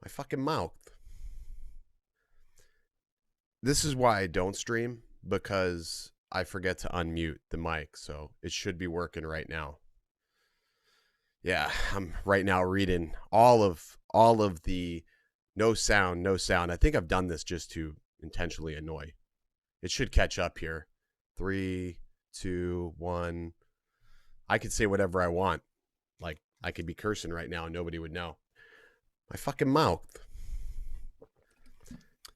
My fucking mouth. This is why I don't stream, because I forget to unmute the mic, so it should be working right now. Yeah, I'm right now reading all of the no sound, no sound. I think I've done this just to intentionally annoy. It should catch up here. 3, 2, 1. I could say whatever I want. Like I could be cursing right now and nobody would know. My fucking mouth.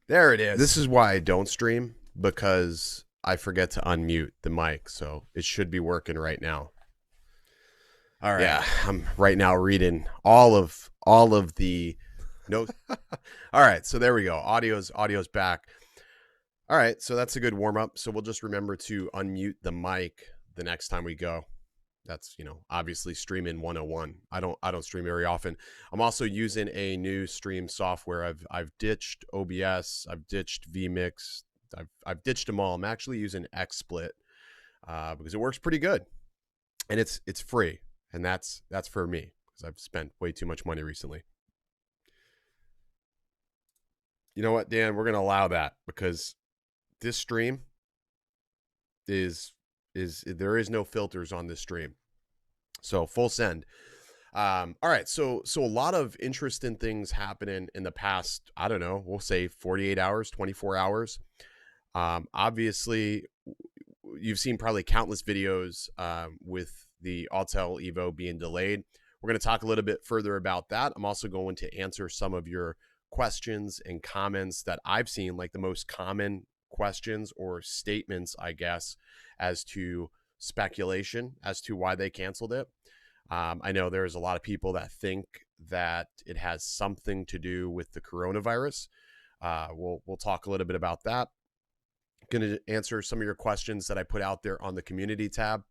There it is. This is why I don't stream, because I forget to unmute the mic, so it should be working right now. All right. Yeah, I'm right now reading all of the no. All right, so there we go. Audio's back. All right, so that's a good warm up. So we'll just remember to unmute the mic the next time we go. That's, obviously streaming 101. I don't stream very often. I'm also using a new stream software. I've ditched OBS, I've ditched vMix, I've ditched them all. I'm actually using XSplit because it works pretty good, and it's free, and that's for me because I've spent way too much money recently. You know what, Dan? We're gonna allow that because this stream is there is no filters on this stream, so full send. All right, so a lot of interesting things happening in the past, I don't know, we'll say 48 hours, 24 hours. Obviously you've seen probably countless videos with the Autel Evo being delayed. We're going to talk a little bit further about that. I'm also going to answer some of your questions and comments that I've seen, like the most common questions or statements, I guess, as to speculation as to why they canceled it. I know there's a lot of people that think that it has something to do with the coronavirus. We'll talk a little bit about that. Going to answer some of your questions that I put out there on the community tab,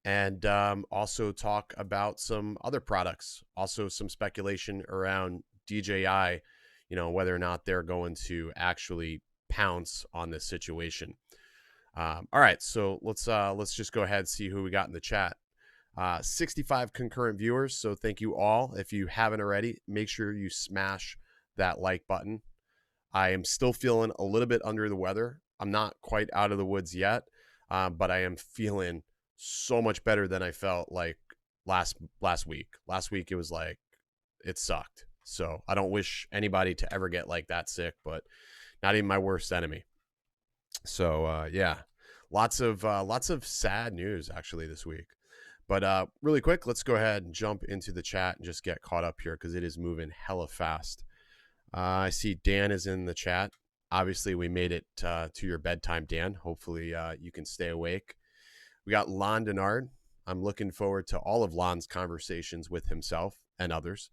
and also talk about some other products. Also, some speculation around DJI, whether or not they're going to actually pounce on this situation. All right, so let's just go ahead and see who we got in the chat. 65 concurrent viewers, so thank you all. If you haven't already, make sure you smash that like button. I am still feeling a little bit under the weather. I'm not quite out of the woods yet, but I am feeling so much better than I felt like last week. Last week it was like it sucked. So I don't wish anybody to ever get like that sick, but not even my worst enemy. So yeah, lots of sad news actually this week. But really quick, let's go ahead and jump into the chat and just get caught up here because it is moving hella fast. I see Dan is in the chat. Obviously, we made it to your bedtime, Dan. Hopefully, you can stay awake. We got Lon Denard. I'm looking forward to all of Lon's conversations with himself and others.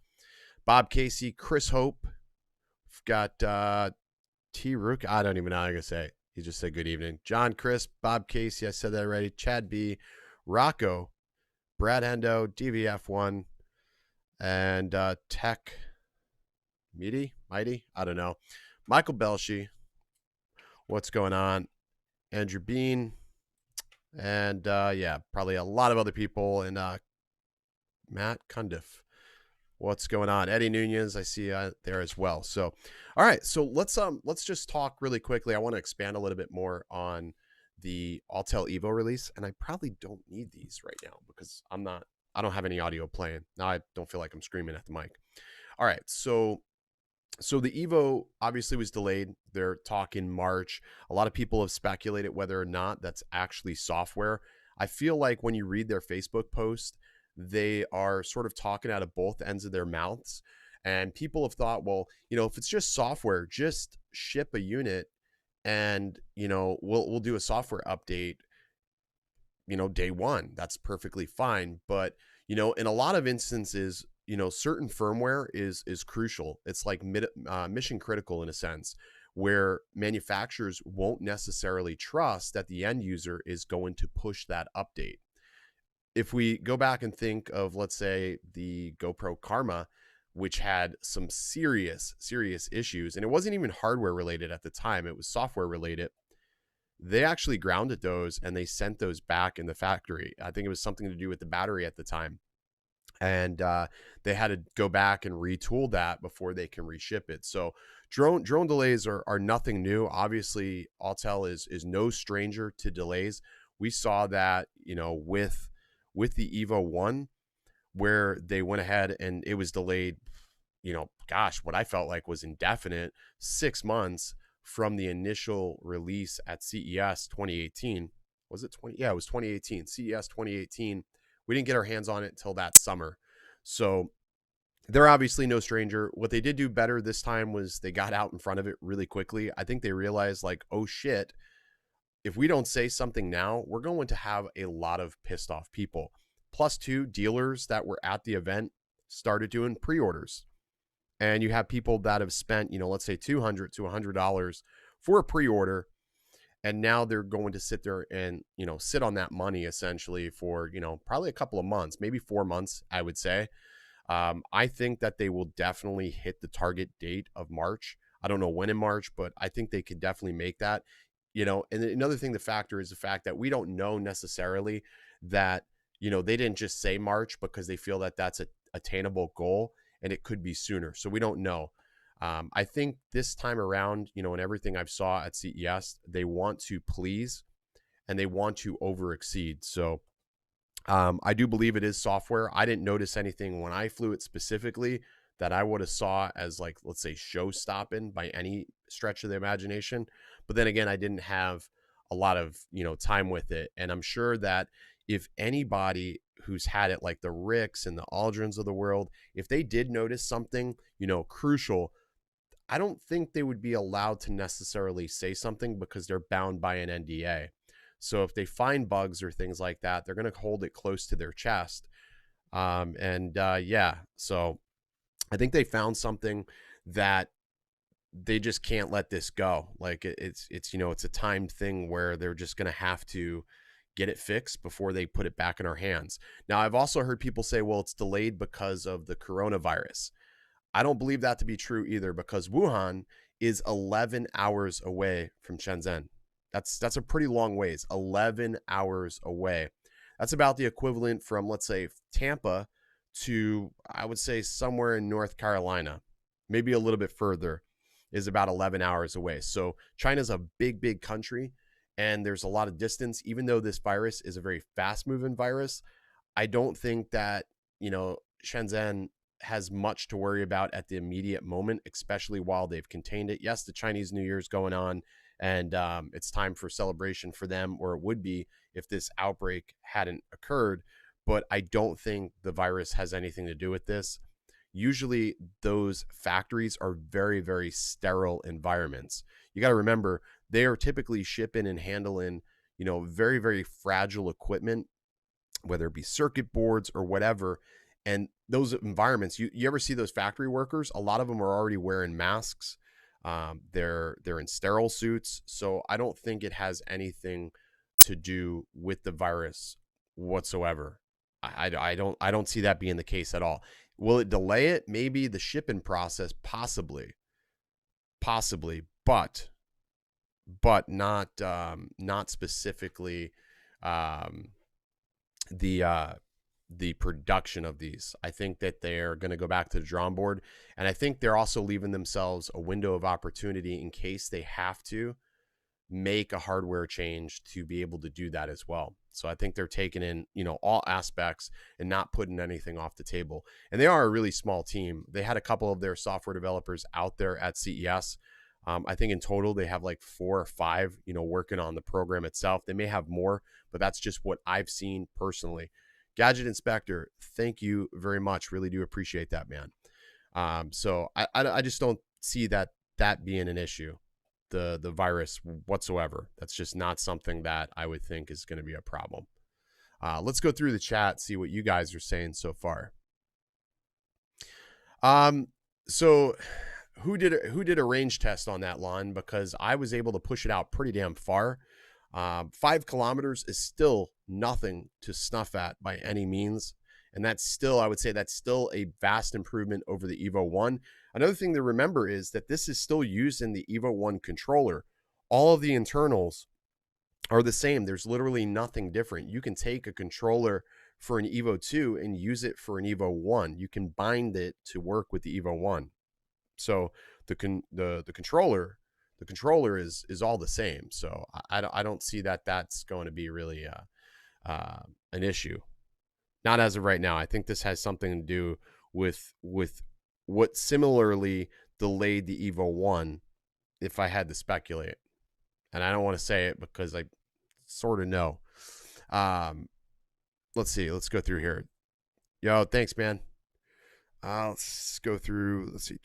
Bob Casey, Chris Hope. We've got T. Rook. I don't even know how to say it. He just said good evening. John, Chris, Bob Casey. I said that already. Chad B. Rocco. Brad Hendo, DVF1, and Tech Mighty, I don't know. Michael Belshi, what's going on? Andrew Bean, and yeah, probably a lot of other people. And Matt Cundiff, what's going on? Eddie Nunez, I see there as well. So, all right, so let's just talk really quickly. I want to expand a little bit more on the Autel Evo release, and I probably don't need these right now because I don't have any audio playing. Now I don't feel like I'm screaming at the mic. All right, so the Evo obviously was delayed. They're talking March. A lot of people have speculated whether or not that's actually software. I feel like when you read their Facebook post, they are sort of talking out of both ends of their mouths. And people have thought, well, if it's just software, just ship a unit and, we'll do a software update, day one. That's perfectly fine. But, in a lot of instances, certain firmware is crucial. It's like mission critical in a sense, where manufacturers won't necessarily trust that the end user is going to push that update. If we go back and think of, let's say, the GoPro Karma, which had some serious issues, and it wasn't even hardware related at the time, it was software related. They actually grounded those and they sent those back in the factory. I think it was something to do with the battery at the time. and they had to go back and retool that before they can reship it. So drone delays are nothing new. Obviously, Autel is no stranger to delays. We saw that, with the Evo 1, where they went ahead and it was delayed, gosh, what I felt like was indefinite, 6 months from the initial release at CES 2018. Was it 20? Yeah, it was 2018. CES 2018. We didn't get our hands on it until that summer. So they're obviously no stranger. What they did do better this time was they got out in front of it really quickly. I think they realized, like, oh shit, if we don't say something now, we're going to have a lot of pissed off people. Plus, two dealers that were at the event started doing pre-orders. And you have people that have spent, let's say $200 to $100 for a pre-order, and now they're going to sit there and sit on that money essentially for probably a couple of months, maybe 4 months, I would say. I think that they will definitely hit the target date of March. I don't know when in March, but I think they could definitely make that. And another thing to factor is the fact that we don't know necessarily that they didn't just say March because they feel that that's a attainable goal, and it could be sooner. So we don't know. I think this time around, in everything I've saw at CES, they want to please and they want to over exceed. So I do believe it is software. I didn't notice anything when I flew it specifically that I would have saw as, like, let's say, show stopping by any stretch of the imagination. But then again, I didn't have a lot of, time with it. And I'm sure that if anybody who's had it, like the Ricks and the Aldrins of the world, if they did notice something, crucial, I don't think they would be allowed to necessarily say something because they're bound by an NDA. So if they find bugs or things like that, they're going to hold it close to their chest. Yeah, so I think they found something that they just can't let this go. Like it's a timed thing where they're just going to have to get it fixed before they put it back in our hands. Now, I've also heard people say, well, it's delayed because of the coronavirus. I don't believe that to be true either, because Wuhan is 11 hours away from Shenzhen. That's a pretty long ways, 11 hours away. That's about the equivalent from, let's say, Tampa to, I would say, somewhere in North Carolina, maybe a little bit further, is about 11 hours away. So China's a big, big country, and there's a lot of distance. Even though this virus is a very fast-moving virus, I don't think that, Shenzhen has much to worry about at the immediate moment, especially while they've contained it. Yes, the Chinese New Year's going on, and it's time for celebration for them, or it would be if this outbreak hadn't occurred. But I don't think the virus has anything to do with this. Usually those factories are very, very sterile environments. You got to remember, they are typically shipping and handling, very, very fragile equipment, whether it be circuit boards or whatever. And those environments, you ever see those factory workers? A lot of them are already wearing masks. They're in sterile suits. So I don't think it has anything to do with the virus whatsoever. I don't see that being the case at all. Will it delay it? Maybe the shipping process, possibly, but not specifically the production of these. I think that they're going to go back to the drawing board, and I think they're also leaving themselves a window of opportunity in case they have to make a hardware change to be able to do that as well. So I think they're taking in, all aspects and not putting anything off the table. And they are a really small team. They had a couple of their software developers out there at CES. I think in total they have like 4 or 5, working on the program itself. They may have more, but that's just what I've seen personally. Gadget Inspector, thank you very much. Really do appreciate that, man. So I just don't see that being an issue, the virus whatsoever. That's just not something that I would think is going to be a problem. Let's go through the chat, see what you guys are saying so far. So who did a range test on that lawn? Because I was able to push it out pretty damn far. 5 kilometers is still nothing to snuff at by any means. And that's still, I would say that's still a vast improvement over the Evo 1. Another thing to remember is that this is still used in the Evo 1 controller. All of the internals are the same. There's literally nothing different. You can take a controller for an Evo 2 and use it for an Evo 1. You can bind it to work with the Evo 1. So the controller is all the same. So I don't see that that's going to be really an issue. Not as of right now. I think this has something to do with what similarly delayed the Evo 1, if I had to speculate. And I don't want to say it because I sort of know. Let's see. Let's go through here. Yo, thanks, man. Let's go through. Let's see.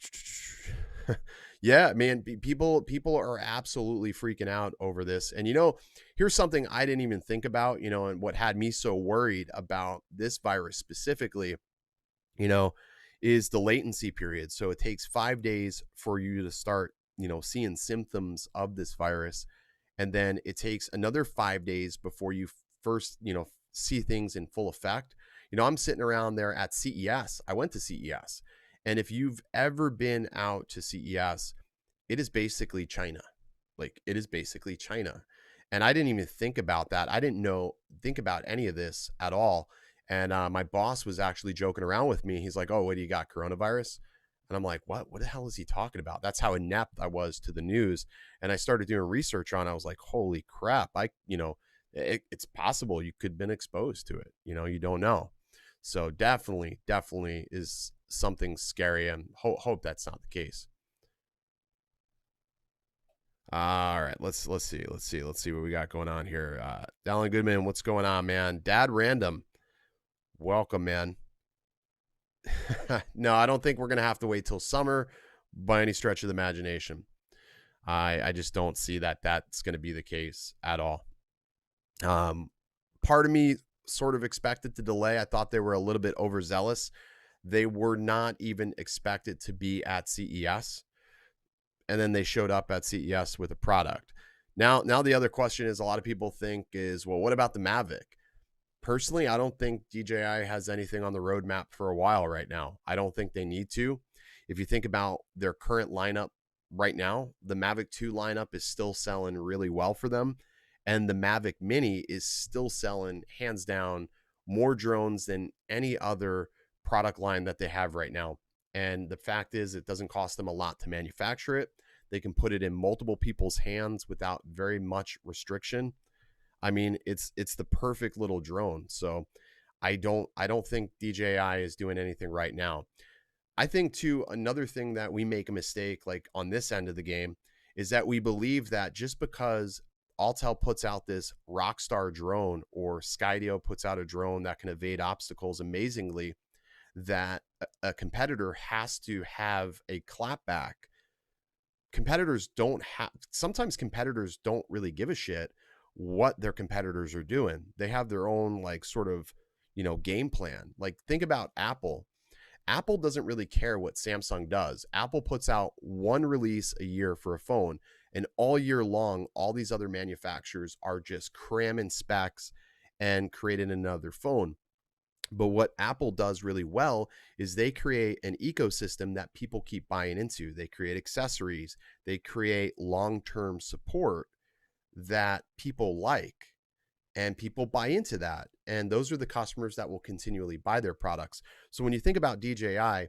Yeah, man, people are absolutely freaking out over this. And here's something I didn't even think about, and what had me so worried about this virus specifically, is the latency period. So it takes 5 days for you to start, seeing symptoms of this virus. And then it takes another 5 days before you first, see things in full effect. I'm sitting around there at CES. I went to CES. And if you've ever been out to CES, it is basically China. Like, it is basically China. And I didn't even think about that. I didn't think about any of this at all. And my boss was actually joking around with me. He's like, "Oh, what do you got, coronavirus?" And I'm like, "What? What the hell is he talking about?" That's how inept I was to the news. And I started doing research on it. I was like, holy crap. It's possible you could have been exposed to it. You don't know. So definitely is something scary, and hope that's not the case. All right, let's see what we got going on here. Alan Goodman, what's going on, man? Dad Random, welcome, man. No, I don't think we're gonna have to wait till summer by any stretch of the imagination. I just don't see that that's gonna be the case at all. Part of me sort of expected to delay. I thought they were a little bit overzealous. They were not even expected to be at CES. And then they showed up at CES with a product. Now the other question is, a lot of people think is, well, what about the Mavic? Personally, I don't think DJI has anything on the roadmap for a while right now. I don't think they need to. If you think about their current lineup right now, the Mavic 2 lineup is still selling really well for them. And the Mavic Mini is still selling, hands down, more drones than any other product line that they have right now. And the fact is, it doesn't cost them a lot to manufacture it. They can put it in multiple people's hands without very much restriction. I mean, it's the perfect little drone. So I don't think DJI is doing anything right now. I think too, another thing that we make a mistake, like on this end of the game, is that we believe that just because Autel puts out this Rockstar drone, or Skydio puts out a drone that can evade obstacles amazingly, that a competitor has to have a clapback. Sometimes competitors don't really give a shit what their competitors are doing. They have their own sort of, game plan. Like, think about Apple. Apple doesn't really care what Samsung does. Apple puts out one release a year for a phone, and all year long, all these other manufacturers are just cramming specs and creating another phone. But what Apple does really well is they create an ecosystem that people keep buying into. They create accessories, they create long-term support that people like, and people buy into that. And those are the customers that will continually buy their products. So when you think about DJI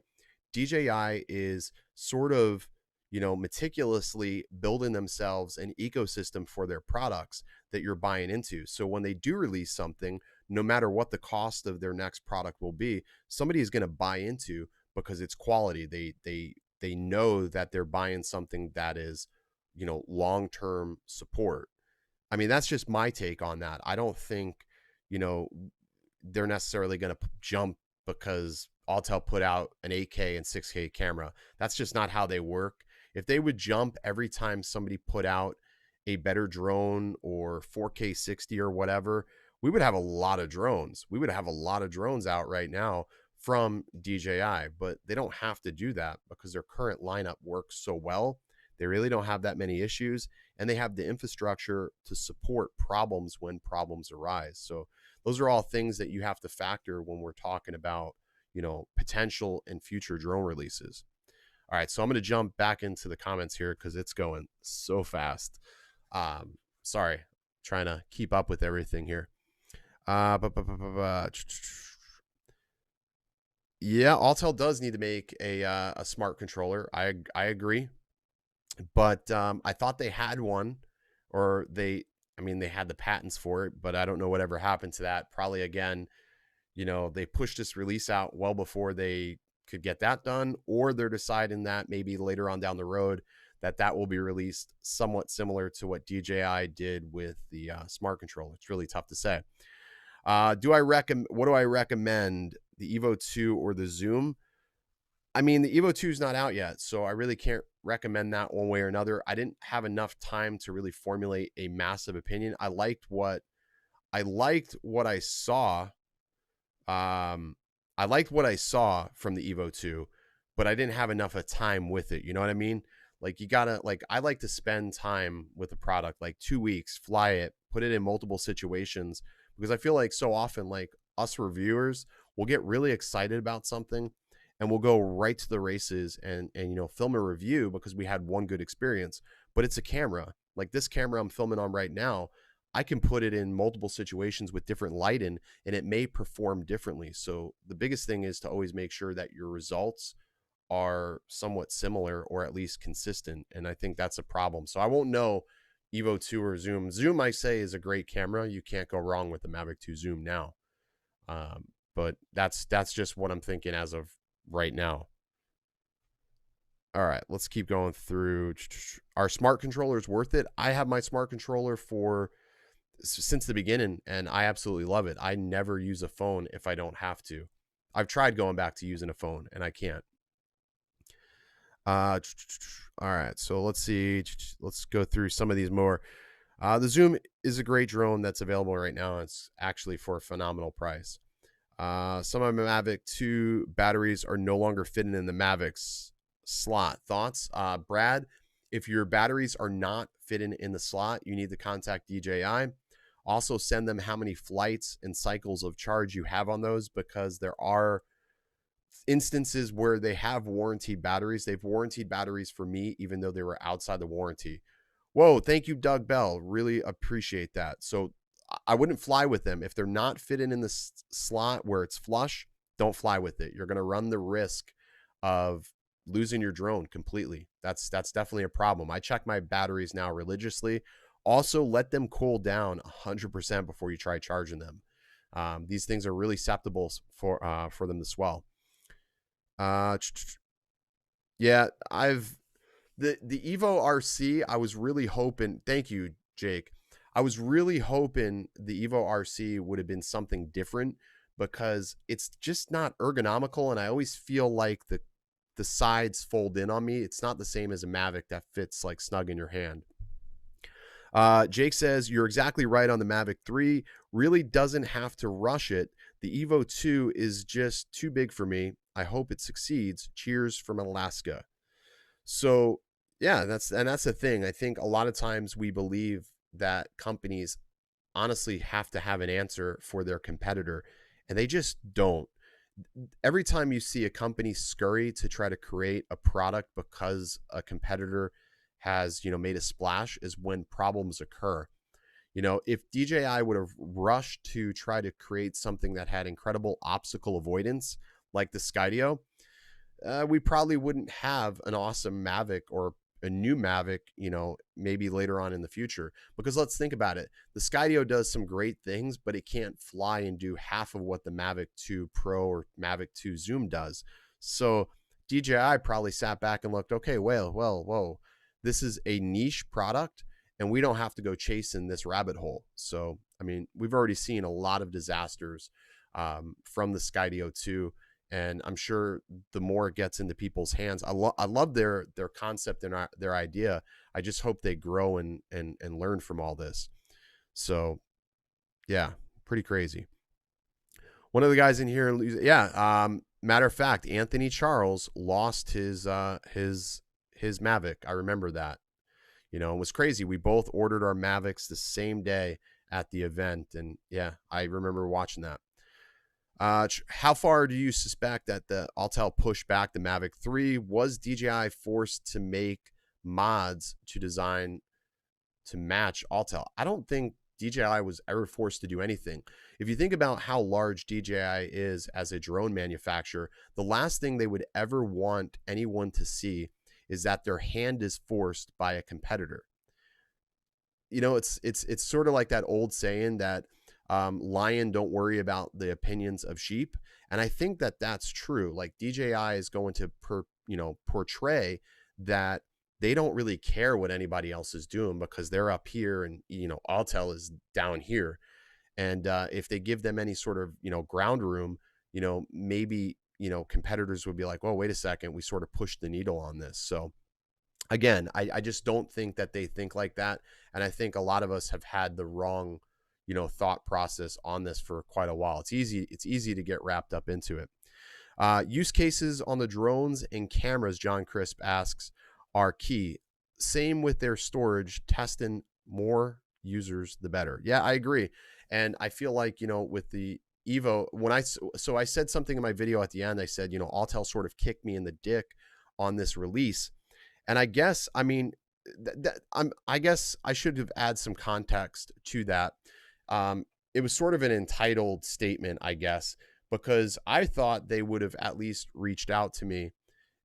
is sort of, meticulously building themselves an ecosystem for their products that you're buying into. So when they do release something, no matter what the cost of their next product will be, somebody is going to buy into because it's quality. They know that they're buying something that is, long-term support. I mean, that's just my take on that. I don't think, they're necessarily going to jump because Autel put out an 8K and 6K camera. That's just not how they work. If they would jump every time somebody put out a better drone or 4K 60 or whatever, we would have a lot of drones. We would have a lot of drones out right now from DJI, but they don't have to do that because their current lineup works so well. They really don't have that many issues, and they have the infrastructure to support problems when problems arise. So those are all things that you have to factor when we're talking about, potential and future drone releases. All right, so I'm going to jump back into the comments here because it's going so fast. Sorry, trying to keep up with everything here. Uh, yeah, Autel does need to make a smart controller. I agree, but I thought they had one, or I mean, they had the patents for it, but I don't know whatever happened to that. Probably again, they pushed this release out well before they could get that done, or they're deciding that maybe later on down the road that will be released somewhat similar to what DJI did with the smart controller. It's really tough to say. What do I recommend? The Evo 2 or the Zoom? I mean, the Evo 2 is not out yet, so I really can't recommend that one way or another. I didn't have enough time to really formulate a massive opinion. I liked what I saw. I liked what I saw from the Evo 2, but I didn't have enough of time with it. You know what I mean? Like, you gotta, like, I like to spend time with a product, like 2 weeks, fly it, put it in multiple situations, because I feel like so often, like, us reviewers will get really excited about something and we'll go right to the races and film a review because we had one good experience. But it's a camera. Like, this camera I'm filming on right now, I can put it in multiple situations with different lighting and it may perform differently. So the biggest thing is to always make sure that your results are somewhat similar or at least consistent. And I think that's a problem. So I won't know Evo 2 or Zoom. Zoom, I say, is a great camera. You can't go wrong with the Mavic 2 Zoom now. But that's just what I'm thinking as of right now. All right, let's keep going through. Are smart controllers worth it? I have my smart controller since the beginning, and I absolutely love it. I never use a phone if I don't have to. I've tried going back to using a phone, and I can't. All right, so let's see. Let's go through some of these more. The Zoom is a great drone that's available right now. It's actually for a phenomenal price. Some of my Mavic 2 batteries are no longer fitting in the Mavic's slot. Thoughts? Brad, if your batteries are not fitting in the slot, you need to contact DJI. Also, send them how many flights and cycles of charge you have on those, because there are instances where they have warranted batteries. They've warranted batteries for me, even though they were outside the warranty. Whoa, thank you, Doug Bell. Really appreciate that. So I wouldn't fly with them. If they're not fitting in the slot where it's flush, don't fly with it. You're going to run the risk of losing your drone completely. That's definitely a problem. I check my batteries now religiously. Also, let them cool down 100% before you try charging them. These things are really susceptible for them to swell. Yeah, the Evo RC, I was really hoping, thank you, Jake. I was really hoping the Evo RC would have been something different, because it's just not ergonomical, and I always feel like the sides fold in on me. It's not the same as a Mavic that fits like snug in your hand. Jake says, you're exactly right on the Mavic 3. Really doesn't have to rush it. The Evo 2 is just too big for me. I hope it succeeds. Cheers from Alaska. So yeah, that's the thing. I think a lot of times we believe that companies honestly have to have an answer for their competitor, and they just don't. Every time you see a company scurry to try to create a product because a competitor has made a splash is when problems occur. If DJI would have rushed to try to create something that had incredible obstacle avoidance like the Skydio, we probably wouldn't have an awesome Mavic or a new Mavic, maybe later on in the future. Because let's think about it. The Skydio does some great things, but it can't fly and do half of what the Mavic 2 Pro or Mavic 2 Zoom does. So DJI probably sat back and looked, okay, whoa, this is a niche product, and we don't have to go chasing this rabbit hole. So, I mean, we've already seen a lot of disasters from the Skydio 2. And I'm sure the more it gets into people's hands, I love their concept and their idea. I just hope they grow and learn from all this. So, yeah, pretty crazy. One of the guys in here, yeah. Matter of fact, Anthony Charles lost his Mavic. I remember that. It was crazy. We both ordered our Mavics the same day at the event, and yeah, I remember watching that. How far do you suspect that the Autel pushed back the Mavic 3? Was DJI forced to make mods to design to match Autel? I don't think DJI was ever forced to do anything. If you think about how large DJI is as a drone manufacturer, the last thing they would ever want anyone to see is that their hand is forced by a competitor. You know, it's sort of like that old saying that lion don't worry about the opinions of sheep, and I think that that's true. Like DJI is going to portray that they don't really care what anybody else is doing because they're up here and Autel is down here, and if they give them any sort of ground room, maybe competitors would be like, well, wait a second, we sort of pushed the needle on this. So again, I just don't think that they think like that. And I think a lot of us have had the wrong, thought process on this for quite a while. It's easy to get wrapped up into it. Use cases on the drones and cameras, John Crisp asks, are key. Same with their storage, testing more users, the better. Yeah, I agree. And I feel like, with the Evo, so I said something in my video at the end, I said, Autel sort of kicked me in the dick on this release. And I guess, I mean, I guess I should have added some context to that. It was sort of an entitled statement, I guess, because I thought they would have at least reached out to me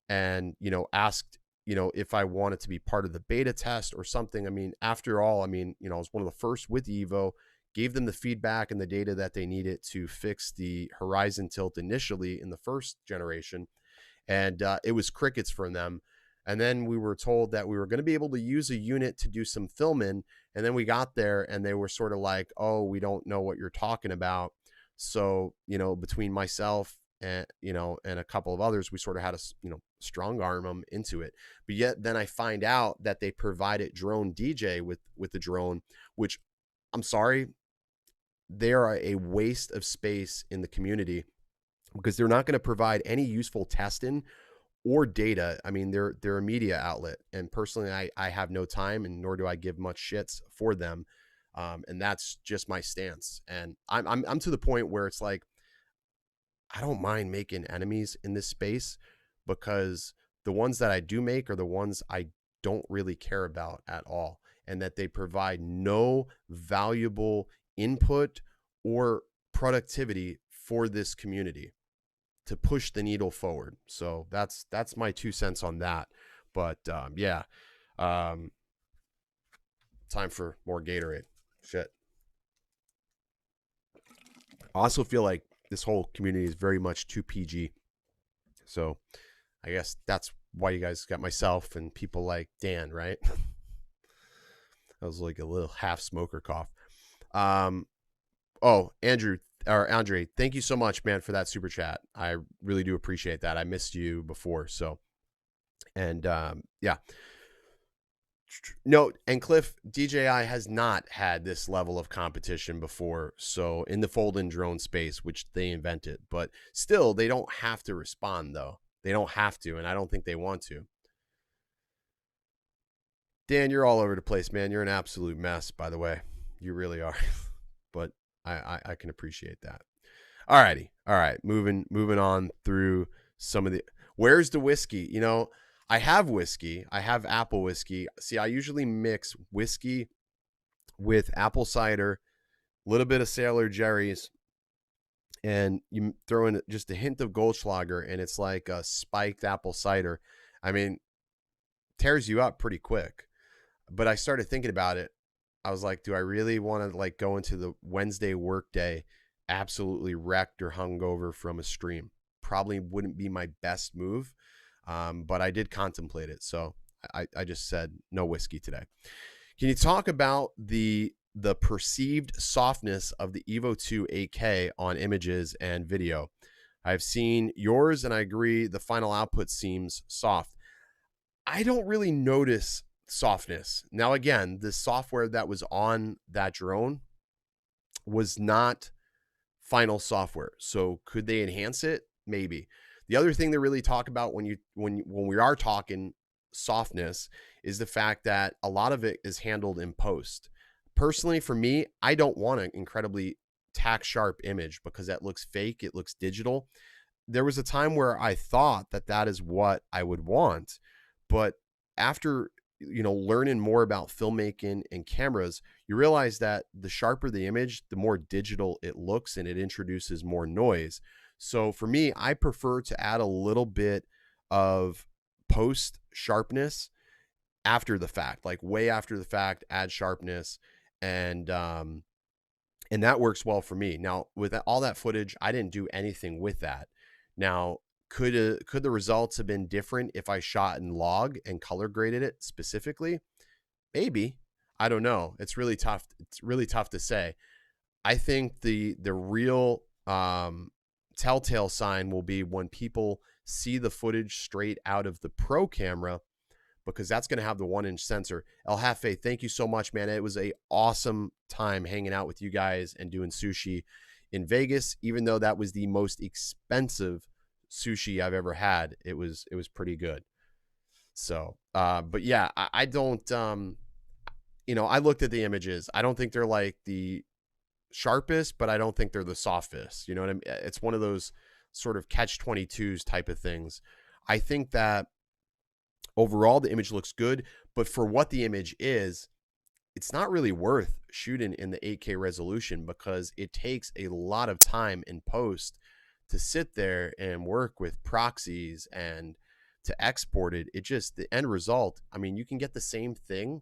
and, asked, if I wanted to be part of the beta test or something. I mean, after all, I was one of the first with Evo, gave them the feedback and the data that they needed to fix the horizon tilt initially in the first generation. And it was crickets from them. And then we were told that we were going to be able to use a unit to do some filming. And then we got there and they were sort of like, oh, we don't know what you're talking about. So, between myself and, and a couple of others, we sort of had to, strong arm them into it. But yet then I find out that they provided drone DJ with the drone, which I'm sorry, they are a waste of space in the community because they're not going to provide any useful testing or data. I mean, they're a media outlet, and personally, I have no time, and nor do I give much shits for them, and that's just my stance. And I'm to the point where it's like, I don't mind making enemies in this space because the ones that I do make are the ones I don't really care about at all, and that they provide no valuable input or productivity for this community to push the needle forward. So that's my 2 cents on that. But yeah, time for more Gatorade. Shit. I also feel like this whole community is very much too PG. So I guess that's why you guys got myself and people like Dan, right? That was like a little half smoker cough. Oh, Andre, thank you so much, man, for that super chat. I really do appreciate that. I missed you before. So, and yeah. Note, and Cliff, DJI has not had this level of competition before. So in the fold-in drone space, which they invented, but still they don't have to respond though. They don't have to, and I don't think they want to. Dan, you're all over the place, man. You're an absolute mess, by the way. You really are. But I can appreciate that. All righty. All right. Moving on through some of the, where's the whiskey? I have whiskey. I have apple whiskey. See, I usually mix whiskey with apple cider, a little bit of Sailor Jerry's, and you throw in just a hint of Goldschlager, and it's like a spiked apple cider. I mean, tears you up pretty quick. But I started thinking about it. I was like, do I really want to like go into the Wednesday work day absolutely wrecked or hungover from a stream? Probably wouldn't be my best move, but I did contemplate it. So I just said no whiskey today. Can you talk about the perceived softness of the Evo 2 8K on images and video? I've seen yours and I agree the final output seems soft. I don't really notice softness. Now, again, the software that was on that drone was not final software. So could they enhance it? Maybe. The other thing they really talk about when we are talking softness is the fact that a lot of it is handled in post. Personally, for me, I don't want an incredibly tack sharp image because that looks fake. It looks digital. There was a time where I thought that is what I would want, but after learning more about filmmaking and cameras, you realize that the sharper the image, the more digital it looks, and it introduces more noise. So for me, I prefer to add a little bit of post sharpness after the fact, like way after the fact, add sharpness, and that works well for me. Now, with all that footage, I didn't do anything with that. Now, could the results have been different if I shot in log and color graded it specifically? Maybe. I don't know. It's really tough. It's really tough to say. I think the real telltale sign will be when people see the footage straight out of the pro camera, because that's going to have the 1-inch sensor. El Jefe, thank you so much, man. It was a awesome time hanging out with you guys and doing sushi in Vegas. Even though that was the most expensive sushi I've ever had, it was pretty good. So, but yeah, I don't, I looked at the images. I don't think they're like the sharpest, but I don't think they're the softest. You know what I mean? It's one of those sort of catch-22s type of things. I think that overall the image looks good, but for what the image is, it's not really worth shooting in the 8K resolution, because it takes a lot of time in post to sit there and work with proxies and to export it. It just, the end result, I mean, you can get the same thing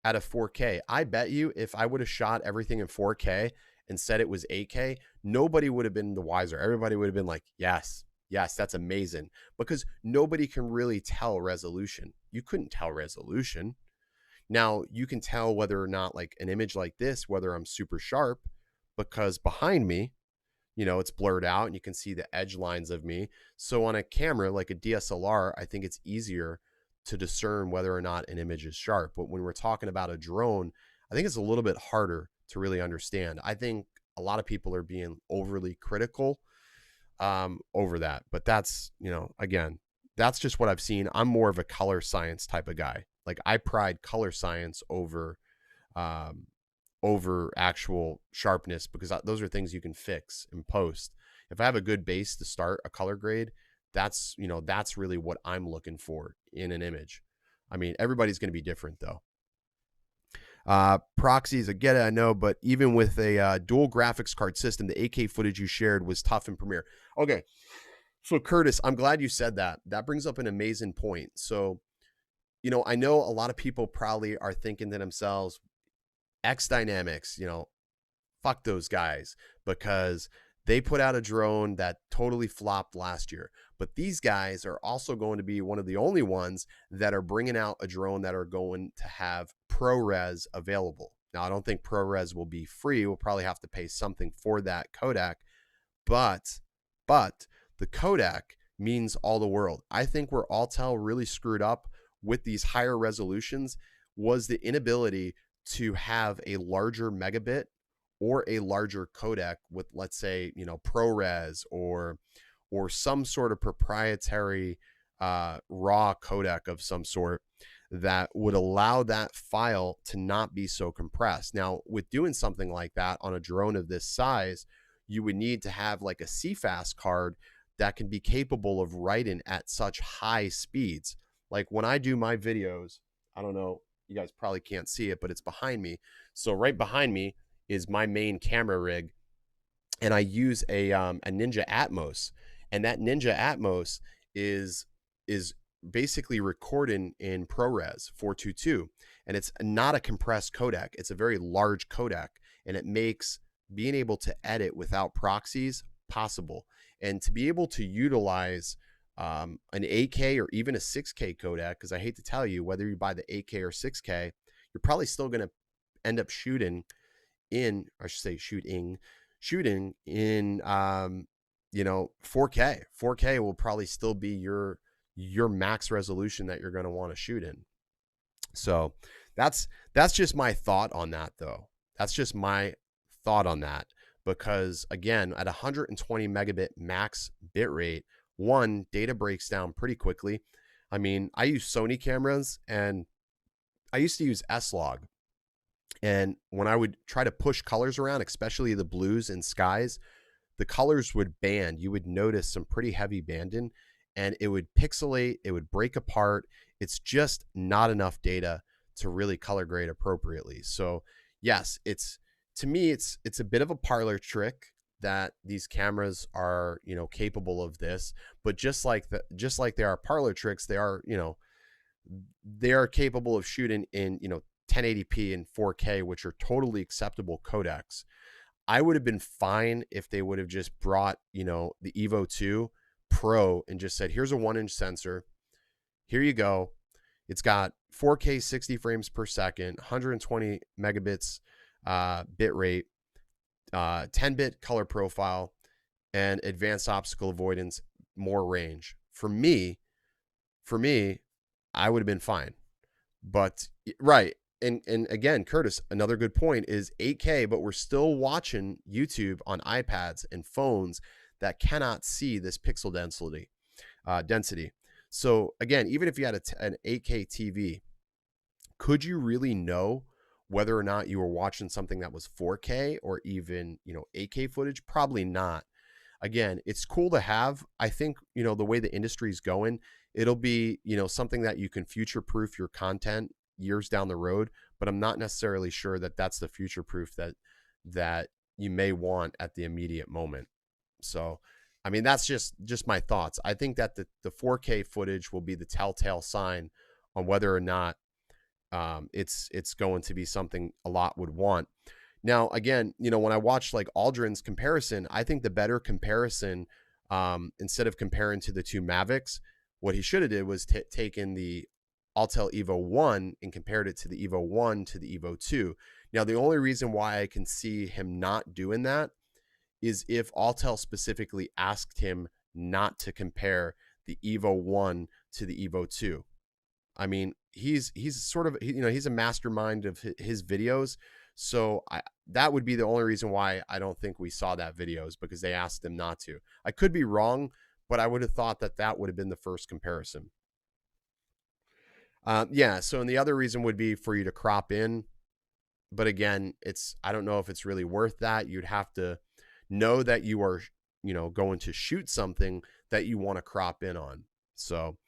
at a 4K. I bet you if I would have shot everything in 4K and said it was 8K, nobody would have been the wiser. Everybody would have been like, yes, that's amazing, because nobody can really tell resolution. You couldn't tell resolution. Now you can tell whether or not, like an image like this, whether I'm super sharp, because behind me, it's blurred out and you can see the edge lines of me. So on a camera like a DSLR, I think it's easier to discern whether or not an image is sharp. But when we're talking about a drone, I think it's a little bit harder to really understand. I think a lot of people are being overly critical over that, but that's, again, that's just what I've seen. I'm more of a color science type of guy. Like, I pride color science over actual sharpness, because those are things you can fix in post. If I have a good base to start a color grade, that's really what I'm looking for in an image. I mean, everybody's going to be different though. Proxies, I get it, I know, but even with a dual graphics card system, the 8K footage you shared was tough in Premiere. Okay, so Curtis, I'm glad you said that. That brings up an amazing point. So, I know a lot of people probably are thinking to themselves, X Dynamics, fuck those guys, because they put out a drone that totally flopped last year. But these guys are also going to be one of the only ones that are bringing out a drone that are going to have ProRes available. Now, I don't think ProRes will be free. We'll probably have to pay something for that codec, but the codec means all the world. I think where Autel really screwed up with these higher resolutions was the inability to have a larger megabit or a larger codec with, let's say, ProRes or some sort of proprietary raw codec of some sort that would allow that file to not be so compressed. Now, with doing something like that on a drone of this size, you would need to have like a CFast card that can be capable of writing at such high speeds. Like when I do my videos, I don't know, you guys probably can't see it, but it's behind me. So right behind me is my main camera rig, and I use a Ninja Atmos, and that Ninja Atmos is basically recording in ProRes 422, and it's not a compressed codec. It's a very large codec, and it makes being able to edit without proxies possible. And to be able to utilize an 8K or even a 6K codec, because I hate to tell you, whether you buy the 8K or 6K, you're probably still going to end up shooting in 4K. 4K will probably still be your max resolution that you're going to want to shoot in. So that's just my thought on that, though. That's just my thought on that, because again, at 120 megabit max bit rate, data breaks down pretty quickly. I mean, I use Sony cameras, and I used to use S-Log. And when I would try to push colors around, especially the blues and skies, the colors would band. You would notice some pretty heavy banding, and it would pixelate, it would break apart, it's just not enough data to really color grade appropriately. So yes, to me, it's a bit of a parlor trick that these cameras are, capable of this. But just like they are parlor tricks, they are, they are capable of shooting in, 1080p and 4K, which are totally acceptable codecs. I would have been fine if they would have just brought, the Evo 2 Pro and just said, here's a 1-inch sensor. Here you go. It's got 4K 60 frames per second, 120 megabits bit rate, 10-bit color profile, and advanced obstacle avoidance, more range. For me, I would have been fine. But right. And again, Curtis, another good point is 8K, but we're still watching YouTube on iPads and phones that cannot see this pixel density. So again, even if you had an 8K TV, could you really know whether or not you were watching something that was 4K or even, 8K footage? Probably not. Again, it's cool to have. I think, the way the industry is going, it'll be, something that you can future proof your content years down the road, but I'm not necessarily sure that that's the future proof that you may want at the immediate moment. So, I mean, that's just my thoughts. I think that the 4K footage will be the telltale sign on whether or not it's going to be something a lot would want. Now, again, when I watched like Aldrin's comparison, I think the better comparison, instead of comparing to the two Mavics, what he should have did was taken the Autel Evo 1 and compared it to the Evo 1 to the Evo 2. Now, the only reason why I can see him not doing that is if Autel specifically asked him not to compare the Evo 1 to the Evo 2. I mean, he's sort of, he's a mastermind of his videos. So that would be the only reason why I don't think we saw that video, is because they asked him not to. I could be wrong, but I would have thought that would have been the first comparison. Yeah. So, and the other reason would be for you to crop in. But again, I don't know if it's really worth that. You'd have to know that you are, going to shoot something that you want to crop in on. So,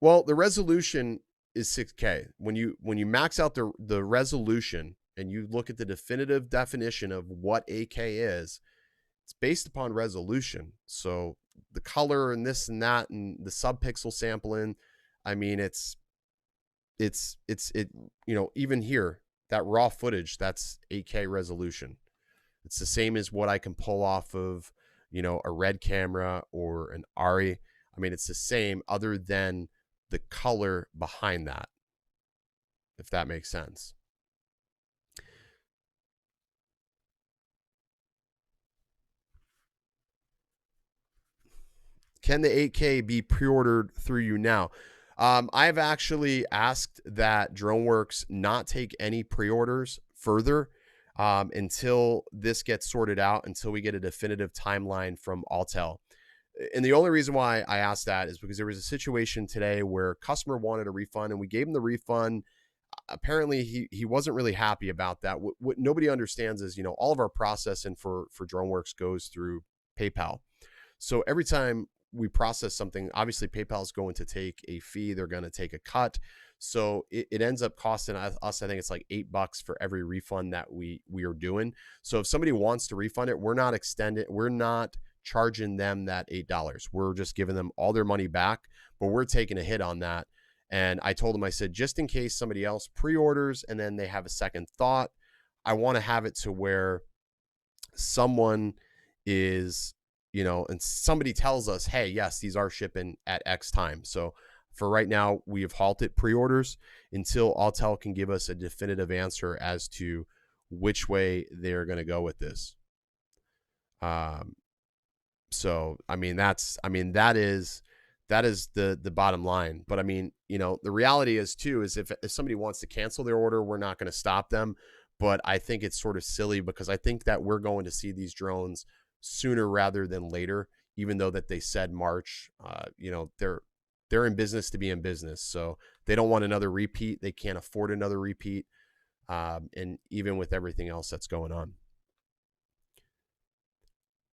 well, the resolution is 6K. When you max out the resolution and you look at the definitive definition of what 8K is, it's based upon resolution. So the color and this and that and the subpixel sampling, I mean, even here, that raw footage, that's 8K resolution. It's the same as what I can pull off of, a Red camera or an Ari. I mean, it's the same, other than the color behind that, if that makes sense. Can the 8K be pre-ordered through you now? I've actually asked that DroneWorks not take any pre-orders further until this gets sorted out, until we get a definitive timeline from Autel. And the only reason why I asked that is because there was a situation today where a customer wanted a refund and we gave him the refund. Apparently he wasn't really happy about that. What nobody understands is, all of our processing for DroneWorks goes through PayPal. So every time we process something, obviously PayPal is going to take a fee. They're going to take a cut. So it ends up costing us, I think it's like $8 for every refund that we are doing. So if somebody wants to refund it, we're not charging them that $8. We're just giving them all their money back, but we're taking a hit on that. And I told them, I said, just in case somebody else pre-orders and then they have a second thought, I want to have it to where someone is, and somebody tells us, hey, yes, these are shipping at X time. So for right now, we have halted pre-orders until Autel can give us a definitive answer as to which way they're going to go with this. So, I mean, that is the bottom line. But I mean, the reality is too, is if somebody wants to cancel their order, we're not going to stop them. But I think it's sort of silly, because I think that we're going to see these drones sooner rather than later, even though that they said March. They're in business to be in business. So they don't want another repeat. They can't afford another repeat. And even with everything else that's going on.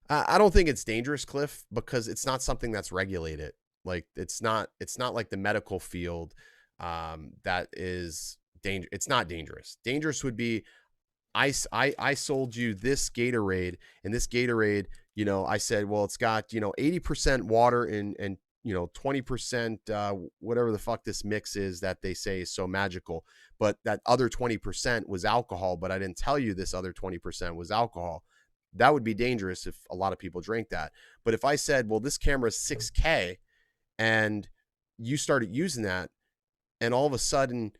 I don't think it's dangerous, Cliff, because it's not something that's regulated. Like it's not like the medical field that is danger. It's not dangerous. Dangerous would be I sold you this Gatorade, and this Gatorade, I said, well, it's got 80% water and 20% whatever the fuck this mix is that they say is so magical, but that other 20% was alcohol, but I didn't tell you this other 20% was alcohol. That would be dangerous if a lot of people drink that. But if I said, well, this camera is 6K, and you started using that, and all of a sudden,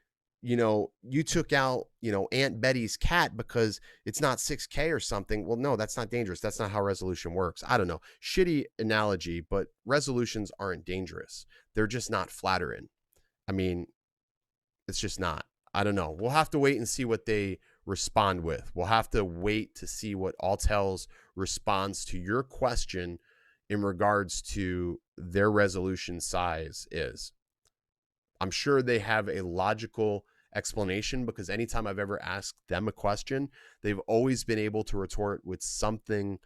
you took out, Aunt Betty's cat because it's not 6K or something. Well, no, that's not dangerous. That's not how resolution works. I don't know. Shitty analogy, but resolutions aren't dangerous. They're just not flattering. I mean, it's just not. I don't know. We'll have to wait and see what they respond with. We'll have to wait to see what Autel's response to your question in regards to their resolution size is. I'm sure they have a logical explanation, because anytime I've ever asked them a question, they've always been able to retort with something,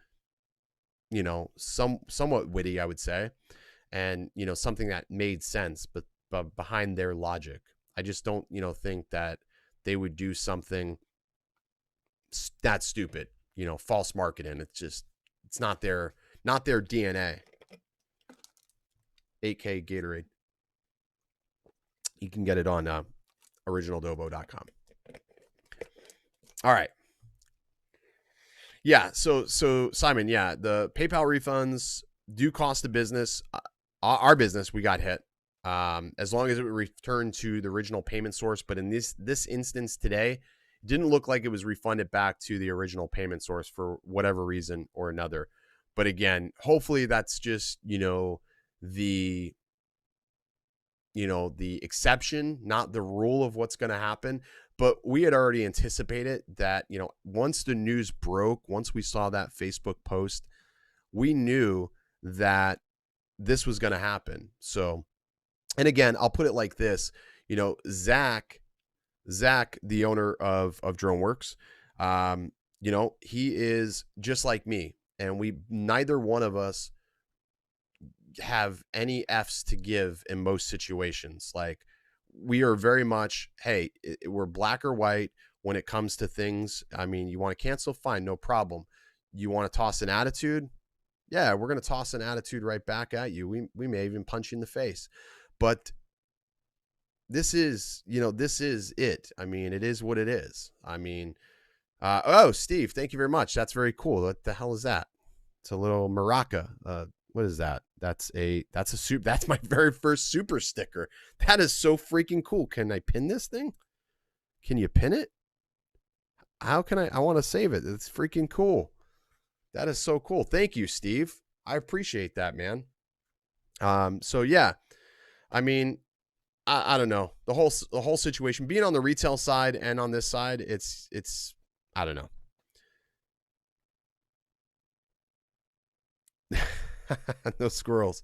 somewhat witty, I would say, and, something that made sense, but behind their logic. I just don't, think that they would do something that stupid, false marketing. It's not their DNA. 8K Gatorade. You can get it on originaldobo.com. All right. Yeah. So Simon, yeah, the PayPal refunds do cost the business. Our business, we got hit. As long as it would return to the original payment source. But in this instance today, it didn't look like it was refunded back to the original payment source for whatever reason or another. But again, hopefully that's just, the exception, not the rule of what's going to happen. But we had already anticipated that, once the news broke, once we saw that Facebook post, we knew that this was going to happen. So, and again, I'll put it like this, Zach, the owner of DroneWorks, he is just like me, and neither one of us have any F's to give in most situations. Like, we are very much, hey, we're black or white when it comes to things. I mean, you want to cancel? Fine, no problem. You want to toss an attitude? Yeah, we're going to toss an attitude right back at you. We may even punch you in the face. But this is it. I mean, it is what it is. I mean, Steve, thank you very much. That's very cool. What the hell is that? It's a little maraca. What is that? That's my very first super sticker. That is so freaking cool. Can I pin this thing? Can you pin it? How can I want to save it. It's freaking cool. That is so cool. Thank you, Steve. I appreciate that, man. So yeah, I mean, I don't know, the whole situation, being on the retail side and on this side, it's I don't know. No squirrels.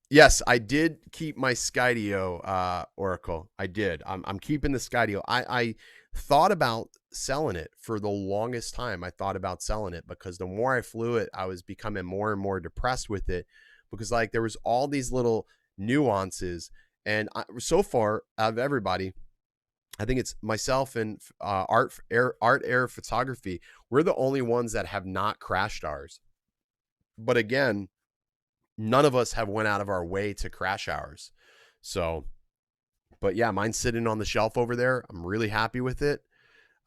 Yes, I did keep my Skydio Oracle. I did. I'm keeping the Skydio. I thought about selling it for the longest time. I thought about selling it because the more I flew it, I was becoming more and more depressed with it, because like there was all these little nuances. And so far, out of everybody, I think it's myself and Art Air Photography. We're the only ones that have not crashed ours. But again, none of us have went out of our way to crash ours. So, but yeah, mine's sitting on the shelf over there. I'm really happy with it.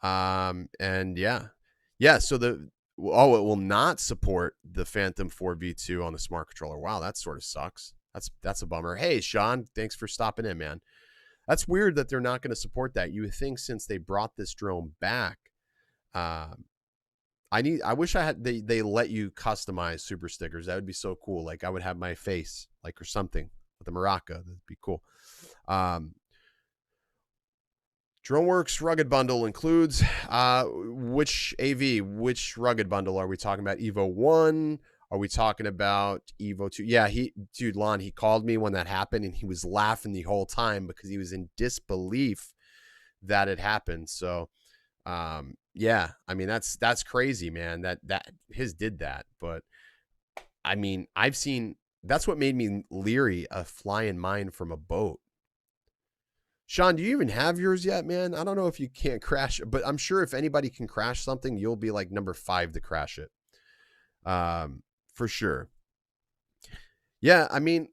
And yeah. So it will not support the Phantom 4 V2 on the Smart Controller. Wow, that sort of sucks. That's a bummer. Hey, Sean, thanks for stopping in, man. That's weird that they're not going to support that. You would think since they brought this drone back, I wish I had, they let you customize super stickers. That would be so cool. Like I would have my face, like, or something with the maraca. That'd be cool. DroneWorks rugged bundle includes which rugged bundle are we talking about? Evo 1? Are we talking about Evo 2? Yeah, Lon, he called me when that happened, and he was laughing the whole time because he was in disbelief that it happened. So, yeah, I mean, that's crazy, man, that his did that. But I mean, that's what made me leery of flying mine from a boat. Sean, do you even have yours yet, man? I don't know if you can't crash, but I'm sure if anybody can crash something, you'll be like number 5 to crash it. For sure. Yeah, I mean,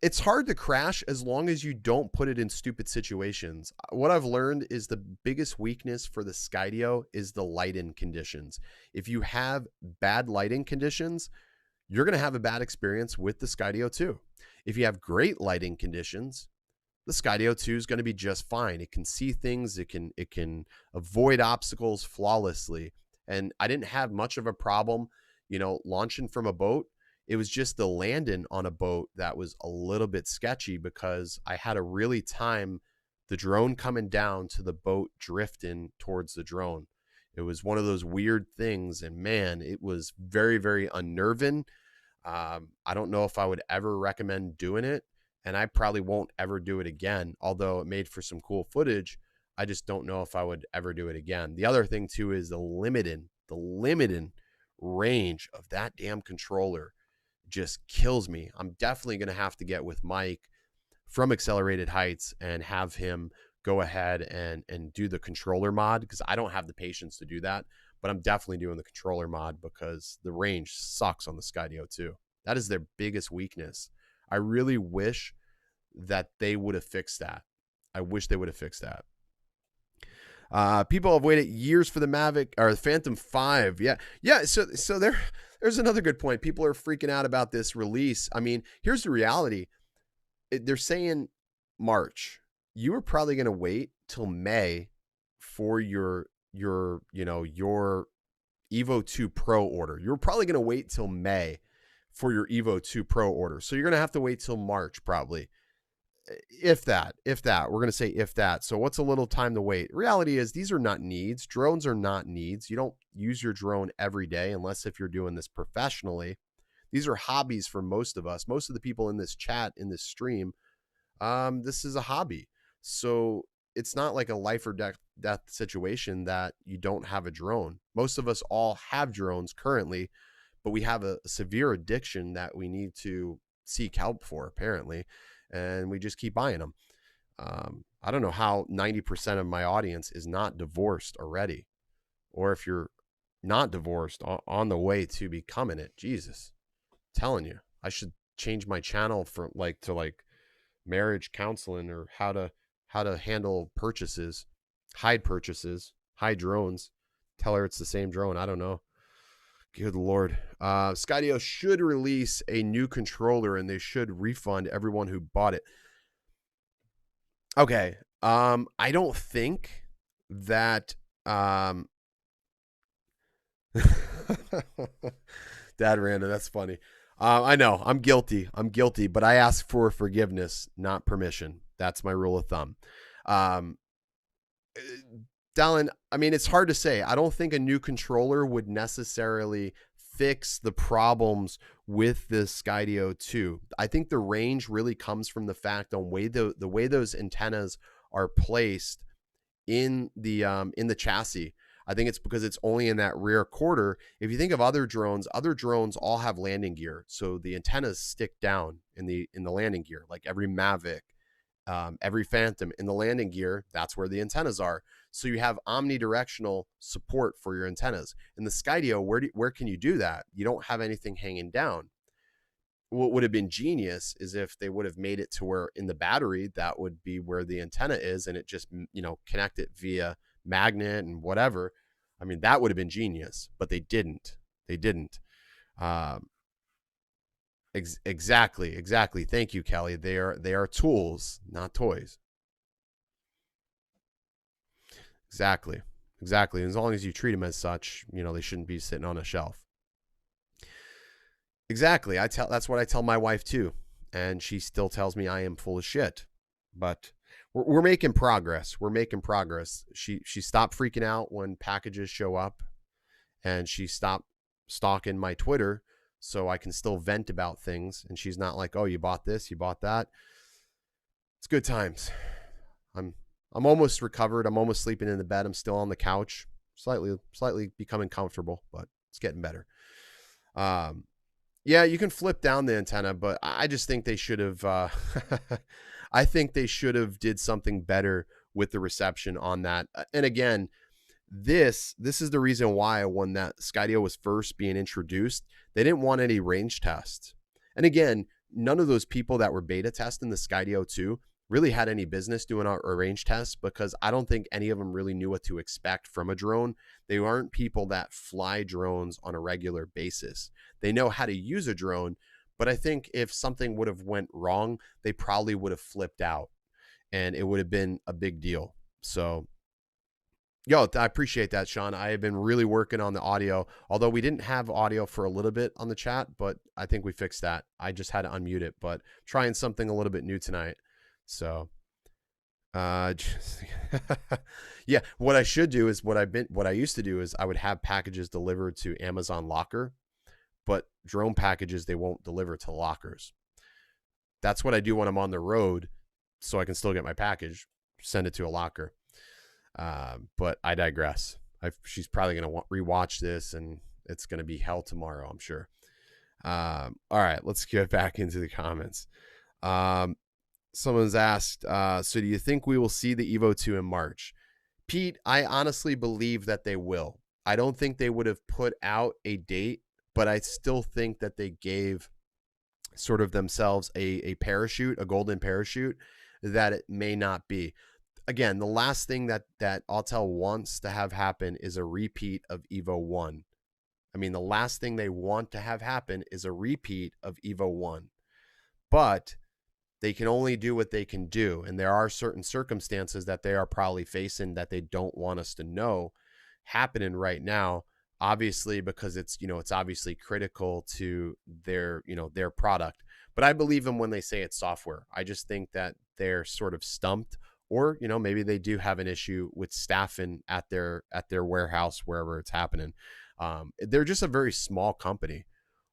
it's hard to crash as long as you don't put it in stupid situations. What I've learned is the biggest weakness for the Skydio is the lighting conditions. If you have bad lighting conditions, you're going to have a bad experience with the Skydio 2. If you have great lighting conditions, the Skydio 2 is going to be just fine. It can see things, it can avoid obstacles flawlessly. And I didn't have much of a problem, launching from a boat. It was just the landing on a boat that was a little bit sketchy because I had to really time the drone coming down to the boat drifting towards the drone. It was one of those weird things, and man, it was very, very unnerving. I don't know if I would ever recommend doing it, and I probably won't ever do it again, although it made for some cool footage. I just don't know if I would ever do it again. The other thing too is the limiting range of that damn controller just kills me. I'm definitely going to have to get with Mike from Accelerated Heights and have him go ahead and do the controller mod, because I don't have the patience to do that, but I'm definitely doing the controller mod because the range sucks on the Skydio 2. That is their biggest weakness. I really wish that they would have fixed that. I wish they would have fixed that. People have waited years for the Mavic or the Phantom 5. Yeah. So there's another good point. People are freaking out about this release. I mean, here's the reality. They're saying March. You were probably going to wait till May for your Evo 2 Pro order. You're probably going to wait till May for your Evo 2 Pro order. So you're going to have to wait till March probably. If that, we're going to say if that. So what's a little time to wait? Reality is these are not needs. Drones are not needs. You don't use your drone every day unless if you're doing this professionally. These are hobbies for most of us. Most of the people in this chat, in this stream, this is a hobby. So it's not like a life or death situation that you don't have a drone. Most of us all have drones currently, but we have a severe addiction that we need to seek help for, apparently. And we just keep buying them. I don't know how 90% of my audience is not divorced already. Or if you're not divorced, on the way to becoming it. Jesus. I'm telling you, I should change my channel from to marriage counseling, or how to handle purchases, hide drones. Tell her it's the same drone. I don't know. Good Lord. Skydio should release a new controller and they should refund everyone who bought it. Okay. I don't think that Dad Random, that's funny. I know I'm guilty, but I ask for forgiveness, not permission. That's my rule of thumb. Dallin, I mean, it's hard to say. I don't think a new controller would necessarily fix the problems with the Skydio 2. I think the range really comes from the fact on the way those antennas are placed in the chassis. I think it's because it's only in that rear quarter. If you think of other drones all have landing gear, so the antennas stick down in the landing gear, like every Mavic, every Phantom in the landing gear. That's where the antennas are. So you have omnidirectional support for your antennas. In the Skydio, where can you do that? You don't have anything hanging down. What would have been genius is if they would have made it to where in the battery, that would be where the antenna is, and it just, connect it via magnet and whatever. I mean, that would have been genius, but they didn't. Exactly. Thank you, Kelly. They are tools, not toys. Exactly. As long as you treat them as such, they shouldn't be sitting on a shelf. Exactly. That's what I tell my wife too, and she still tells me I am full of shit. But we're making progress. She stopped freaking out when packages show up, and she stopped stalking my Twitter, so I can still vent about things. And she's not like, "Oh, you bought this, you bought that." It's good times. I'm almost recovered. I'm almost sleeping in the bed. I'm still on the couch, slightly becoming comfortable, but it's getting better. Yeah, you can flip down the antenna, but I just think they should have. I think they should have did something better with the reception on that. And again, this is the reason why when that Skydio was first being introduced, they didn't want any range tests. And again, none of those people that were beta testing the Skydio 2 really had any business doing a range test, because I don't think any of them really knew what to expect from a drone. They aren't people that fly drones on a regular basis. They know how to use a drone, but I think if something would have went wrong, they probably would have flipped out and it would have been a big deal. So I appreciate that, Sean. I have been really working on the audio, although we didn't have audio for a little bit on the chat, but I think we fixed that. I just had to unmute it, but trying something a little bit new tonight. So, yeah, what I should do is what I used to do is I would have packages delivered to Amazon Locker, but drone packages, they won't deliver to lockers. That's what I do when I'm on the road, so I can still get my package, send it to a locker. But I digress. She's probably going to rewatch this, and it's going to be hell tomorrow, I'm sure. All right, let's get back into the comments. Someone's asked, so do you think we will see the Evo 2 in March? Pete, I honestly believe that they will. I don't think they would have put out a date, but I still think that they gave sort of themselves a parachute, a golden parachute, that it may not be. Again, the last thing that Autel wants to have happen is a repeat of Evo 1. I mean, the last thing they want to have happen is a repeat of Evo 1. But they can only do what they can do. And there are certain circumstances that they are probably facing that they don't want us to know happening right now, obviously, because it's obviously critical to their product. But I believe them when they say it's software. I just think that they're sort of stumped, or, maybe they do have an issue with staffing at their warehouse, wherever it's happening. They're just a very small company.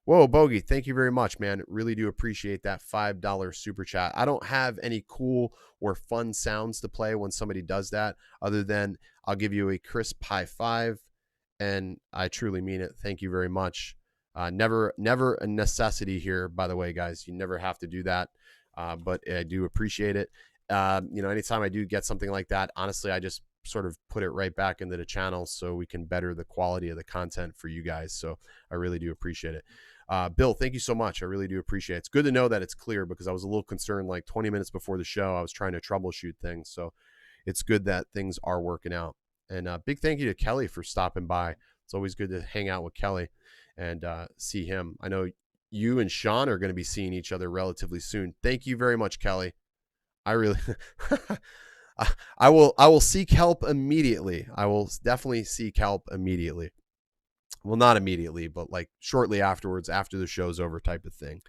Whoa, Bogey, thank you very much, man. Really do appreciate that $5 super chat. I don't have any cool or fun sounds to play when somebody does that, other than I'll give you a crisp high five, and I truly mean it. Thank you very much. Never a necessity here, by the way, guys. You never have to do that, but I do appreciate it. Anytime I do get something like that, honestly, I just sort of put it right back into the channel so we can better the quality of the content for you guys. So I really do appreciate it. Bill, thank you so much. I really do appreciate it. It's good to know that it's clear, because I was a little concerned, like 20 minutes before the show, I was trying to troubleshoot things. So it's good that things are working out. And big thank you to Kelly for stopping by. It's always good to hang out with Kelly and see him. I know you and Sean are going to be seeing each other relatively soon. Thank you very much, Kelly. I really, I will seek help immediately. I will definitely seek help immediately. Well, not immediately, but like shortly afterwards, after the show's over, type of thing.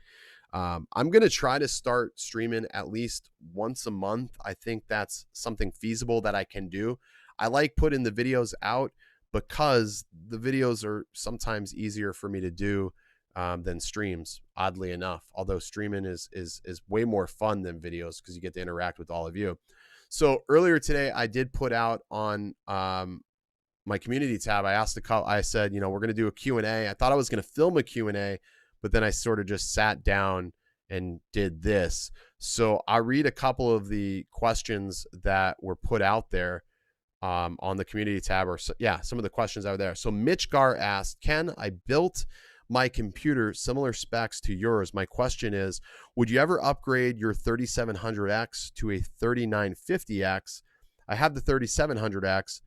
I'm going to try to start streaming at least once a month. I think that's something feasible that I can do. I like putting the videos out because the videos are sometimes easier for me to do than streams, oddly enough. Although streaming is way more fun than videos, because you get to interact with all of you. So earlier today, I did put out on my community tab, I said, we're going to do a Q&A. I thought I was going to film a Q&A, but then I sort of just sat down and did this. So I'll read a couple of the questions that were put out there on the community tab, or some of the questions out there. So Mitch Gar asked, Ken, I built my computer similar specs to yours. My question is, would you ever upgrade your 3700X to a 3950X? I have the 3700X,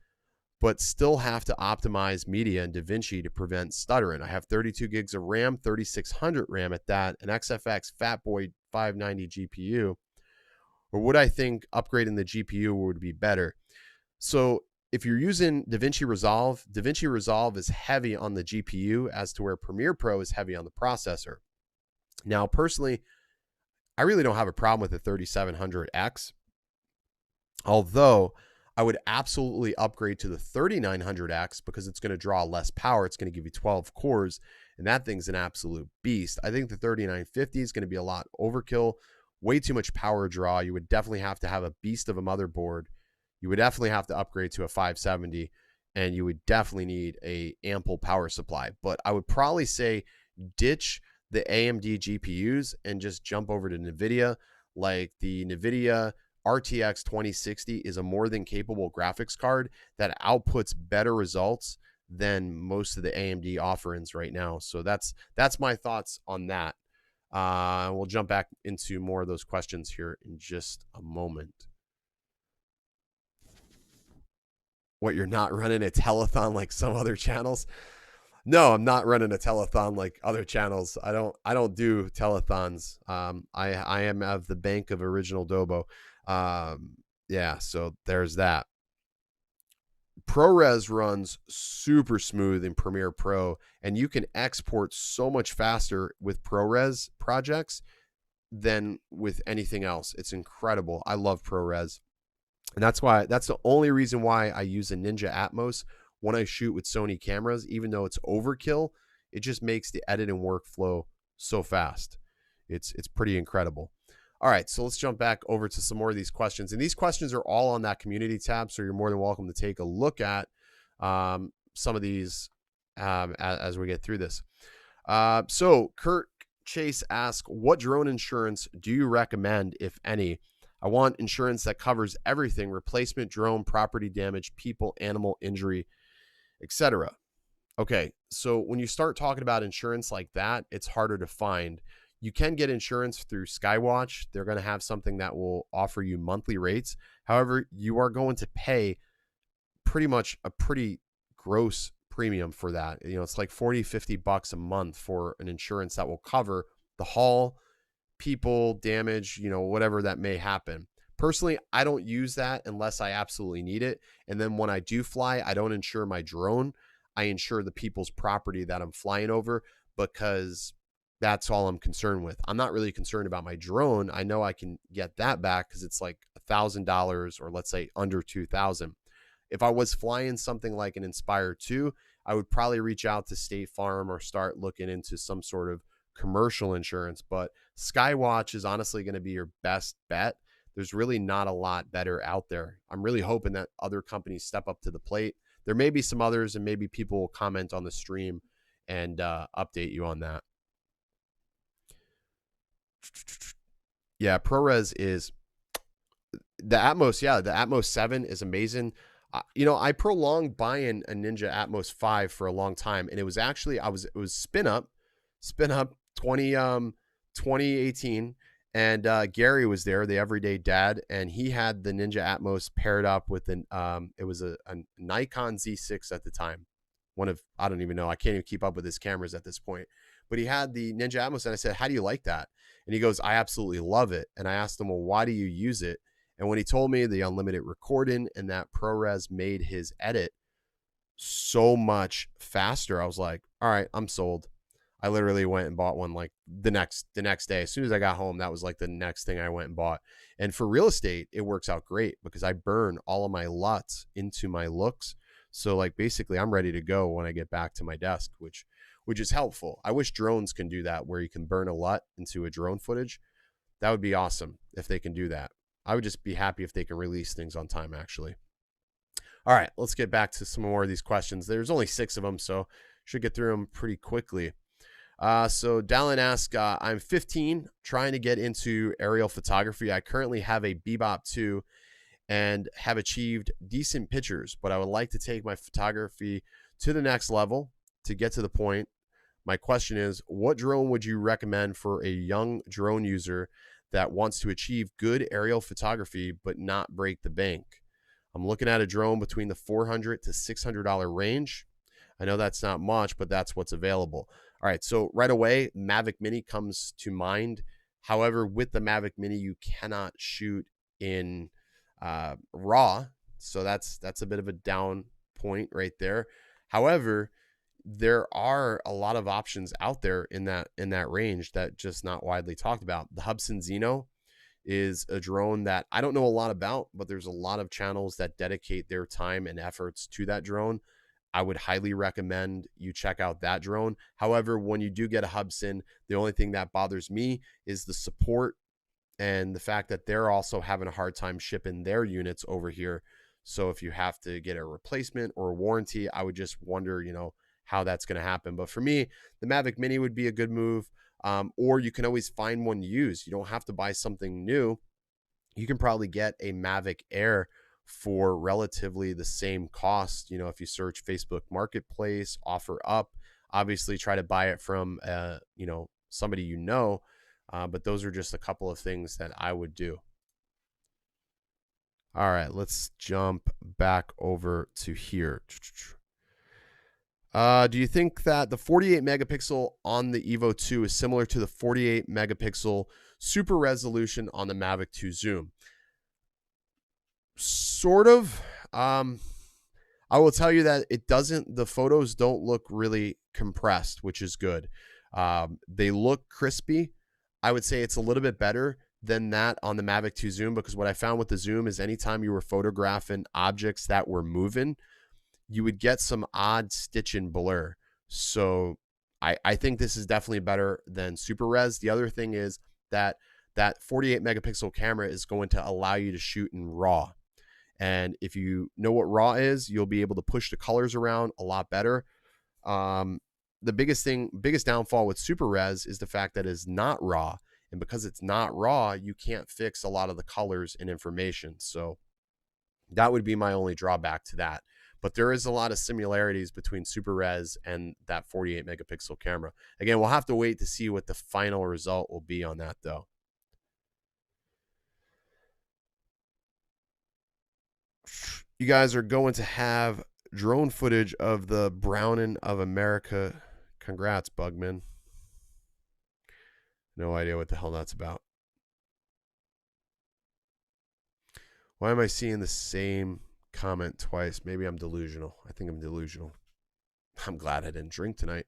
but still have to optimize media in DaVinci to prevent stuttering. I have 32 gigs of RAM, 3600 RAM at that, an XFX Fatboy 590 GPU. Or would I think upgrading the GPU would be better? So if you're using DaVinci Resolve is heavy on the GPU, as to where Premiere Pro is heavy on the processor. Now, personally, I really don't have a problem with the 3700X, although I would absolutely upgrade to the 3900X because it's going to draw less power. It's going to give you 12 cores, and that thing's an absolute beast. I think the 3950 is going to be a lot overkill, way too much power draw. You would definitely have to have a beast of a motherboard. You would definitely have to upgrade to a 570, and you would definitely need a ample power supply. But I would probably say ditch the AMD GPUs and just jump over to NVIDIA. like the NVIDIA RTX 2060 is a more than capable graphics card that outputs better results than most of the AMD offerings right now. So that's my thoughts on that. We'll jump back into more of those questions here in just a moment. What, you're not running a telethon like some other channels? No, I'm not running a telethon like other channels. I don't do telethons. I am of the bank of original Dobo. Yeah, so there's that. ProRes runs super smooth in Premiere Pro, and you can export so much faster with ProRes projects than with anything else. It's incredible. I love ProRes. And that's the only reason why I use a Ninja Atmos when I shoot with Sony cameras. Even though it's overkill, it just makes the editing workflow so fast. It's pretty incredible. All right, so let's jump back over to some more of these questions. And these questions are all on that community tab, so you're more than welcome to take a look at some of these as we get through this. So Kurt Chase asks, what drone insurance do you recommend, if any? I want insurance that covers everything: replacement drone, property damage, people, animal injury, etc. Okay, so when you start talking about insurance like that, it's harder to find. You can get insurance through Skywatch. They're going to have something that will offer you monthly rates. However, you are going to pay pretty much a pretty gross premium for that. You know, it's like $40-50 a month for an insurance that will cover the haul, people, damage, you know, whatever that may happen. Personally, I don't use that unless I absolutely need it. And then when I do fly, I don't insure my drone. I insure the people's property that I'm flying over, because that's all I'm concerned with. I'm not really concerned about my drone. I know I can get that back because it's like $1,000, or let's say under $2,000. If I was flying something like an Inspire 2, I would probably reach out to State Farm or start looking into some sort of commercial insurance. But Skywatch is honestly going to be your best bet. There's really not a lot better out there. I'm really hoping that other companies step up to the plate. There may be some others, and maybe people will comment on the stream and update you on that. Yeah, ProRes is the Atmos. Yeah, the Atmos 7 is amazing. You know, I prolonged buying a Ninja Atmos 5 for a long time, and it was actually it was spin up 2018, and Gary was there, the everyday dad, and he had the Ninja Atmos paired up with it was a Nikon Z6 at the time. I don't even know, I can't even keep up with his cameras at this point, but he had the Ninja Atmos, and I said, how do you like that? And he goes, I absolutely love it. And I asked him, well, why do you use it? And when he told me the unlimited recording and that ProRes made his edit so much faster, I was like, all right, I'm sold. I literally went and bought one like the next day. As soon as I got home, that was like the next thing I went and bought. And for real estate, it works out great because I burn all of my LUTs into my looks. So like basically I'm ready to go when I get back to my desk, which is helpful. I wish drones can do that, where you can burn a LUT into a drone footage. That would be awesome if they can do that. I would just be happy if they can release things on time, actually. All right, let's get back to some more of these questions. There's only 6 of them, so should get through them pretty quickly. So Dallin asks, I'm 15, trying to get into aerial photography. I currently have a Bebop 2 and have achieved decent pictures, but I would like to take my photography to the next level to get to the point. My question is, what drone would you recommend for a young drone user that wants to achieve good aerial photography but not break the bank? I'm looking at a drone between the $400 to $600 range. I know that's not much, but that's what's available. All right, so right away, Mavic Mini comes to mind. However, with the Mavic Mini, you cannot shoot in RAW, so that's a bit of a down point right there. However, there are a lot of options out there in that range that just not widely talked about. The Hubsan Zeno is a drone that I don't know a lot about, but there's a lot of channels that dedicate their time and efforts to that drone. I would highly recommend you check out that drone. However, when you do get a Hubsan, the only thing that bothers me is the support and the fact that they're also having a hard time shipping their units over here. So if you have to get a replacement or a warranty, I would just wonder, how that's going to happen. But for me, the Mavic Mini would be a good move. or you can always find one used. You don't have to buy something new. You can probably get a Mavic Air for relatively the same cost. If you search Facebook Marketplace, offer up, obviously try to buy it from, somebody but those are just a couple of things that I would do. All right, let's jump back over to here. Do you think that the 48 megapixel on the Evo 2 is similar to the 48 megapixel super resolution on the Mavic 2 zoom? Sort of. I will tell you that the photos don't look really compressed, which is good. They look crispy. I would say it's a little bit better than that on the Mavic 2 zoom, because what I found with the zoom is anytime you were photographing objects that were moving, you would get some odd stitch and blur. So I think this is definitely better than super res. The other thing is that 48 megapixel camera is going to allow you to shoot in RAW. And if you know what RAW is, you'll be able to push the colors around a lot better. The biggest downfall with super res is the fact that it's not RAW. And because it's not RAW, you can't fix a lot of the colors and information. So that would be my only drawback to that. But there is a lot of similarities between super res and that 48 megapixel camera. Again, we'll have to wait to see what the final result will be on that, though. You guys are going to have drone footage of the Browning of America. Congrats, Bugman. No idea what the hell that's about. Why am I seeing the same comment twice? Maybe I'm delusional. I think I'm delusional. I'm glad I didn't drink tonight.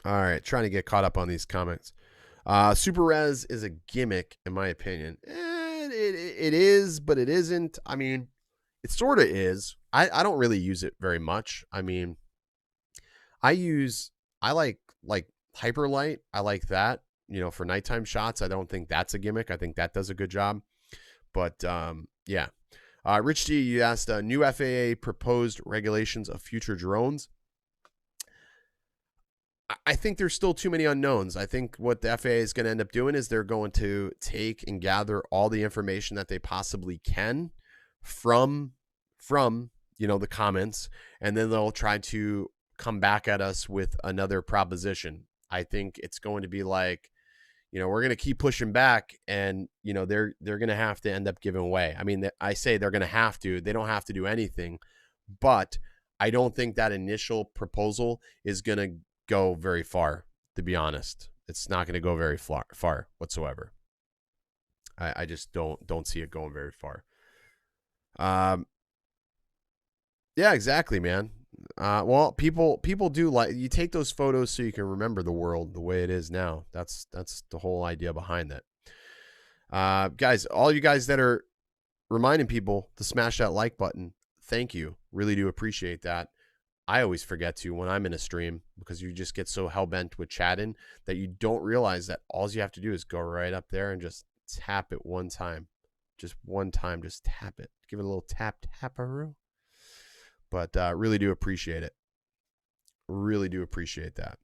All right, trying to get caught up on these comments. Super res is a gimmick, in my opinion. It is, but it isn't. I mean, it sort of is. I don't really use it very much. I mean, I like Hyperlight. I like that, for nighttime shots. I don't think that's a gimmick. I think that does a good job. But yeah. Rich D, you asked, new FAA proposed regulations of future drones. I think there's still too many unknowns. I think what the FAA is going to end up doing is they're going to take and gather all the information that they possibly can from the comments, and then they'll try to come back at us with another proposition. I think it's going to be like, we're going to keep pushing back, and they're going to have to end up giving way. I mean, I say they're going to have to. They don't have to do anything, but I don't think that initial proposal is going to go very far. To be honest, it's not going to go very far whatsoever. I just don't see it going very far. Yeah, exactly, man. Well, people do like, you take those photos so you can remember the world the way it is now. That's the whole idea behind that. Guys, all you guys that are reminding people to smash that like button, thank you. Really do appreciate that. I always forget to when I'm in a stream, because you just get so hell-bent with chatting that you don't realize that all you have to do is go right up there and just tap it one time. Just one time, just tap it. Give it a little tap-a-roo. But really do appreciate it. Really do appreciate that.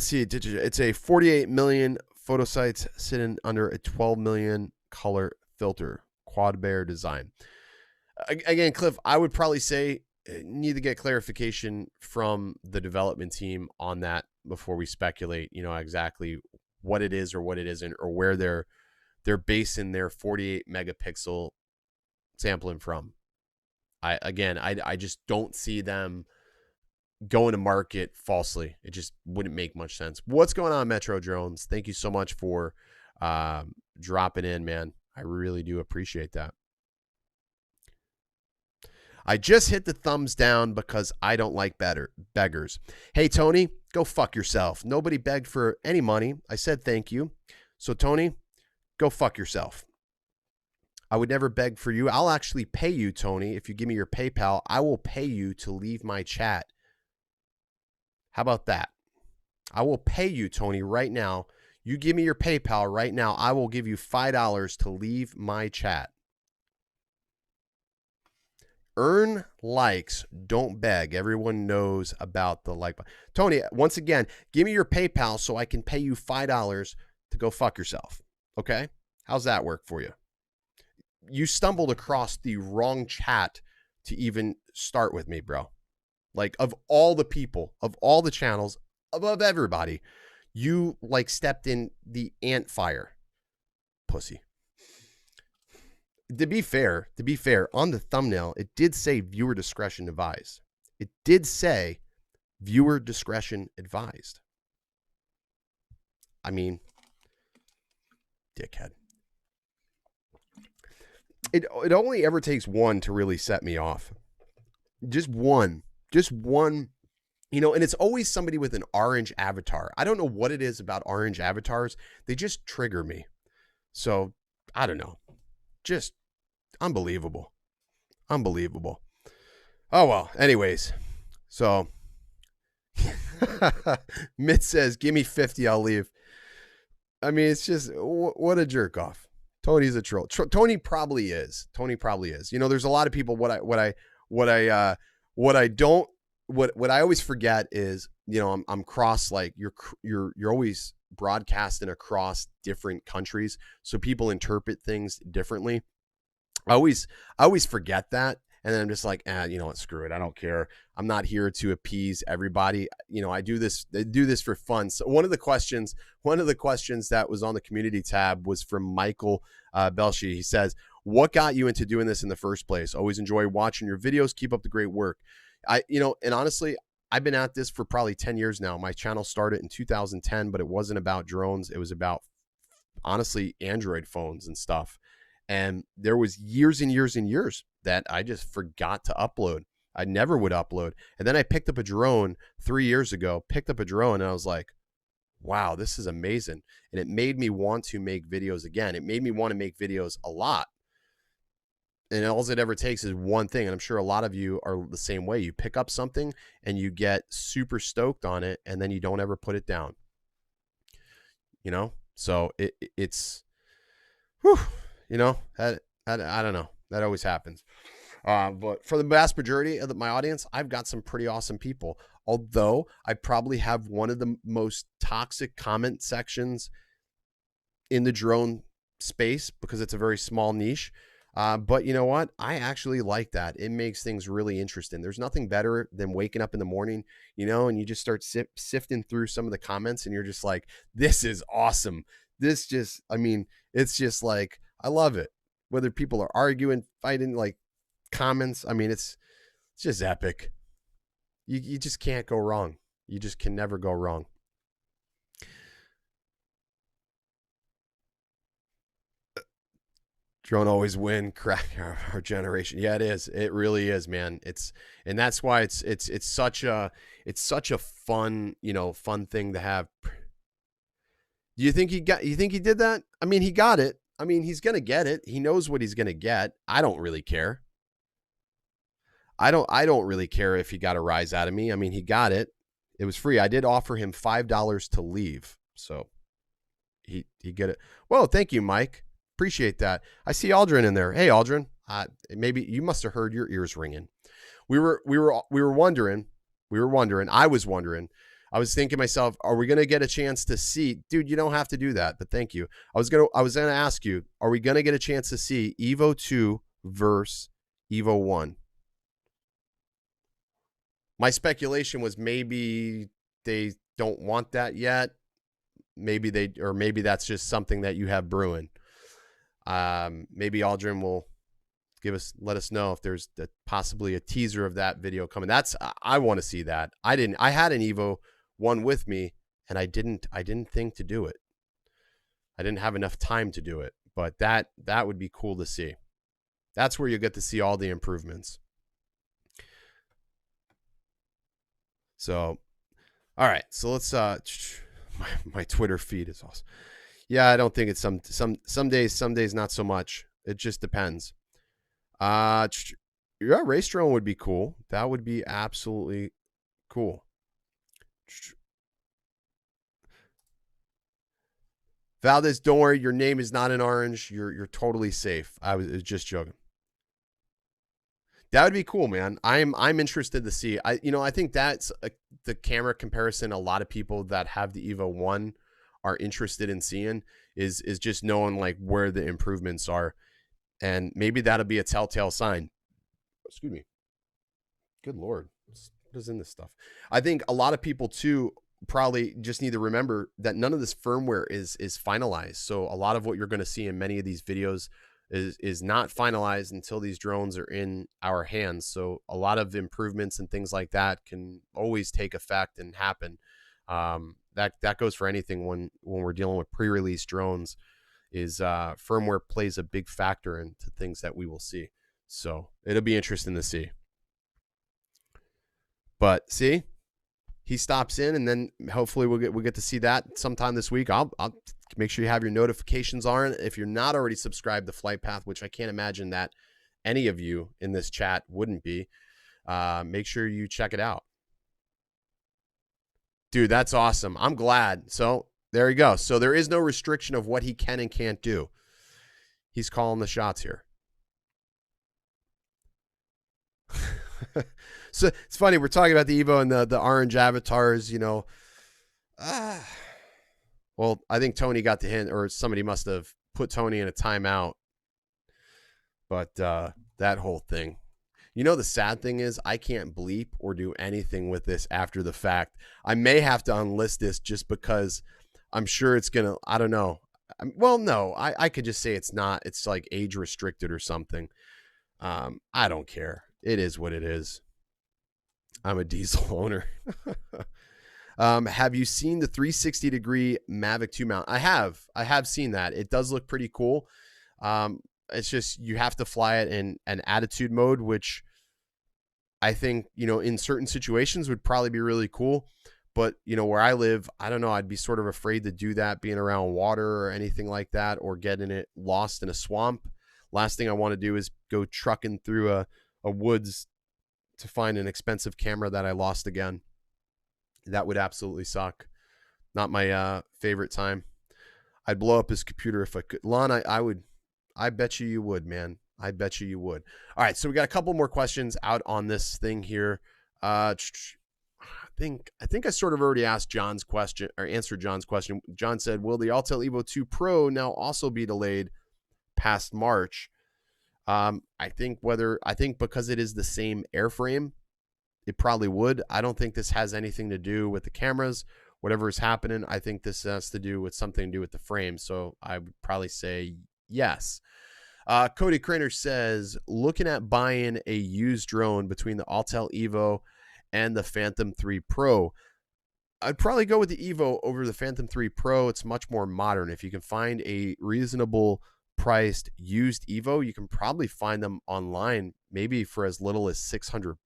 See, it's a 48 million photo sites sitting under a 12 million color filter, quad bear design. Again, Cliff, I would probably say need to get clarification from the development team on that before we speculate, exactly what it is or what it isn't, or where they're basing their 48 megapixel sampling from. I just don't see them going to market falsely. It just wouldn't make much sense. What's going on, Metro Drones? Thank you so much for dropping in, man. I really do appreciate that. I just hit the thumbs down because I don't like beggars. Hey, Tony, go fuck yourself. Nobody begged for any money. I said thank you. So, Tony, go fuck yourself. I would never beg for you. I'll actually pay you, Tony. If you give me your PayPal, I will pay you to leave my chat. How about that? I will pay you, Tony, right now. You give me your PayPal right now. I will give you $5 to leave my chat. Earn likes, don't beg. Everyone knows about the like button. Tony, once again, give me your PayPal so I can pay you $5 to go fuck yourself. Okay? How's that work for you? You stumbled across the wrong chat to even start with me, bro. Like, of all the people, of all the channels, above everybody, you like stepped in the ant fire. Pussy. To be fair, on the thumbnail, it did say viewer discretion advised. It did say viewer discretion advised. I mean, dickhead. It only ever takes one to really set me off. Just one. You know, and it's always somebody with an orange avatar. I don't know what it is about orange avatars. They just trigger me. So, I don't know. Just unbelievable. Unbelievable. Oh, well. Anyways. So, Mitt says, give me 50, I'll leave. I mean, it's just, what a jerk off. Tony's a troll. Tony probably is. You know, there's a lot of people. What I always forget is, you know, I'm cross, like you're always broadcasting across different countries, so people interpret things differently. I always forget that, and then I'm just like, you know what, screw it, I don't care. I'm not here to appease everybody. You know, I do this for fun. So one of the questions that was on the community tab was from Michael Belshi. He says, "What got you into doing this in the first place? Always enjoy watching your videos. Keep up the great work." You know, and honestly, I've been at this for probably 10 years now. My channel started in 2010, but it wasn't about drones. It was about, honestly, Android phones and stuff. And there was years and years and years that I just forgot to upload. I never would upload. And then I picked up a drone 3 years ago, and I was like, wow, this is amazing. And it made me want to make videos again. It made me want to make videos a lot. And all it ever takes is one thing. And I'm sure a lot of you are the same way. You pick up something and you get super stoked on it, and then you don't ever put it down. You know? So it's, whew, you know, I don't know. That always happens. But for the vast majority of my audience, I've got some pretty awesome people. Although I probably have one of the most toxic comment sections in the drone space because it's a very small niche. But you know what? I actually like that. It makes things really interesting. There's nothing better than waking up in the morning, you know, and you just start sifting through some of the comments, and you're just like, this is awesome. This just, I mean, it's just like, I love it. Whether people are arguing, fighting, like comments, I mean, it's just epic. You just can't go wrong. You just can never go wrong. Drone always win, crack our generation. Yeah, it is. It really is, man. And that's why it's such a fun, you know, fun thing to have. Do you think he did that? I mean, he got it. I mean, he's going to get it. He knows what he's going to get. I don't really care. I don't really care if he got a rise out of me. I mean, he got it. It was free. I did offer him $5 to leave. So he get it. Well, thank you, Mike. Appreciate that. I see Aldrin in there. Hey, Aldrin. Maybe you must have heard your ears ringing. We were wondering. I was wondering. I was thinking to myself, are we going to get a chance to see? Dude, you don't have to do that, but thank you. I was going to ask you, are we going to get a chance to see Evo 2 versus Evo 1? My speculation was maybe they don't want that yet. Maybe that's just something that you have brewing. Maybe Aldrin will let us know if there's possibly a teaser of that video coming. I want to see that. I had an Evo 1 with me, and I didn't think to do it. I didn't have enough time to do it, but that would be cool to see. That's where you get to see all the improvements. So, all right. So let's, my Twitter feed is awesome. Yeah, I don't think it's some days not so much. It just depends. Yeah, race drone would be cool. That would be absolutely cool. Valdez, don't worry, your name is not in orange. You're totally safe. I was just joking. That would be cool, man. I'm interested to see. I think that's the camera comparison a lot of people that have the Evo 1 are interested in seeing is just knowing like where the improvements are. And maybe that'll be a telltale sign. Excuse me. Good Lord. What is in this stuff? I think a lot of people too probably just need to remember that none of this firmware is finalized. So a lot of what you're going to see in many of these videos is not finalized until these drones are in our hands. So a lot of improvements and things like that can always take effect and happen. That goes for anything when we're dealing with pre-release drones. Is firmware plays a big factor into things that we will see. So it'll be interesting to see. But see, he stops in, and then hopefully we'll get to see that sometime this week. I'll make sure you have your notifications on. If you're not already subscribed to Flight Path, which I can't imagine that any of you in this chat wouldn't be, make sure you check it out. Dude, that's awesome. I'm glad. So there you go. So there is no restriction of what he can and can't do. He's calling the shots here. So it's funny. We're talking about the Evo and the orange avatars, Well, I think Tony got the hint, or somebody must have put Tony in a timeout. But that whole thing. The sad thing is I can't bleep or do anything with this after the fact. I may have to unlist this just because I'm sure it's going to, I don't know. Well, no, I could just say it's not. It's like age restricted or something. I don't care. It is what it is. I'm a diesel owner. Have you seen the 360-degree Mavic 2 mount? I have seen that. It does look pretty cool. It's just you have to fly it in an attitude mode, which I think, in certain situations would probably be really cool. But, where I live, I don't know. I'd be sort of afraid to do that, being around water or anything like that, or getting it lost in a swamp. Last thing I want to do is go trucking through a woods to find an expensive camera that I lost again. That would absolutely suck. Not my favorite time. I'd blow up his computer if I could. Lon, I bet you would, man. I bet you would. All right, so we got a couple more questions out on this thing here. I think I sort of already asked John's question, or answered John's question. John said, will the Autel Evo 2 Pro now also be delayed past March? I think because it is the same airframe, it probably would. I don't think this has anything to do with the cameras. Whatever is happening, I think this has to do with something to do with the frame. So I would probably say yes. Cody Craner says, looking at buying a used drone between the Autel Evo and the Phantom 3 Pro, I'd probably go with the Evo over the Phantom 3 Pro. It's much more modern. If you can find a reasonable priced used Evo, you can probably find them online, maybe for as little as $600.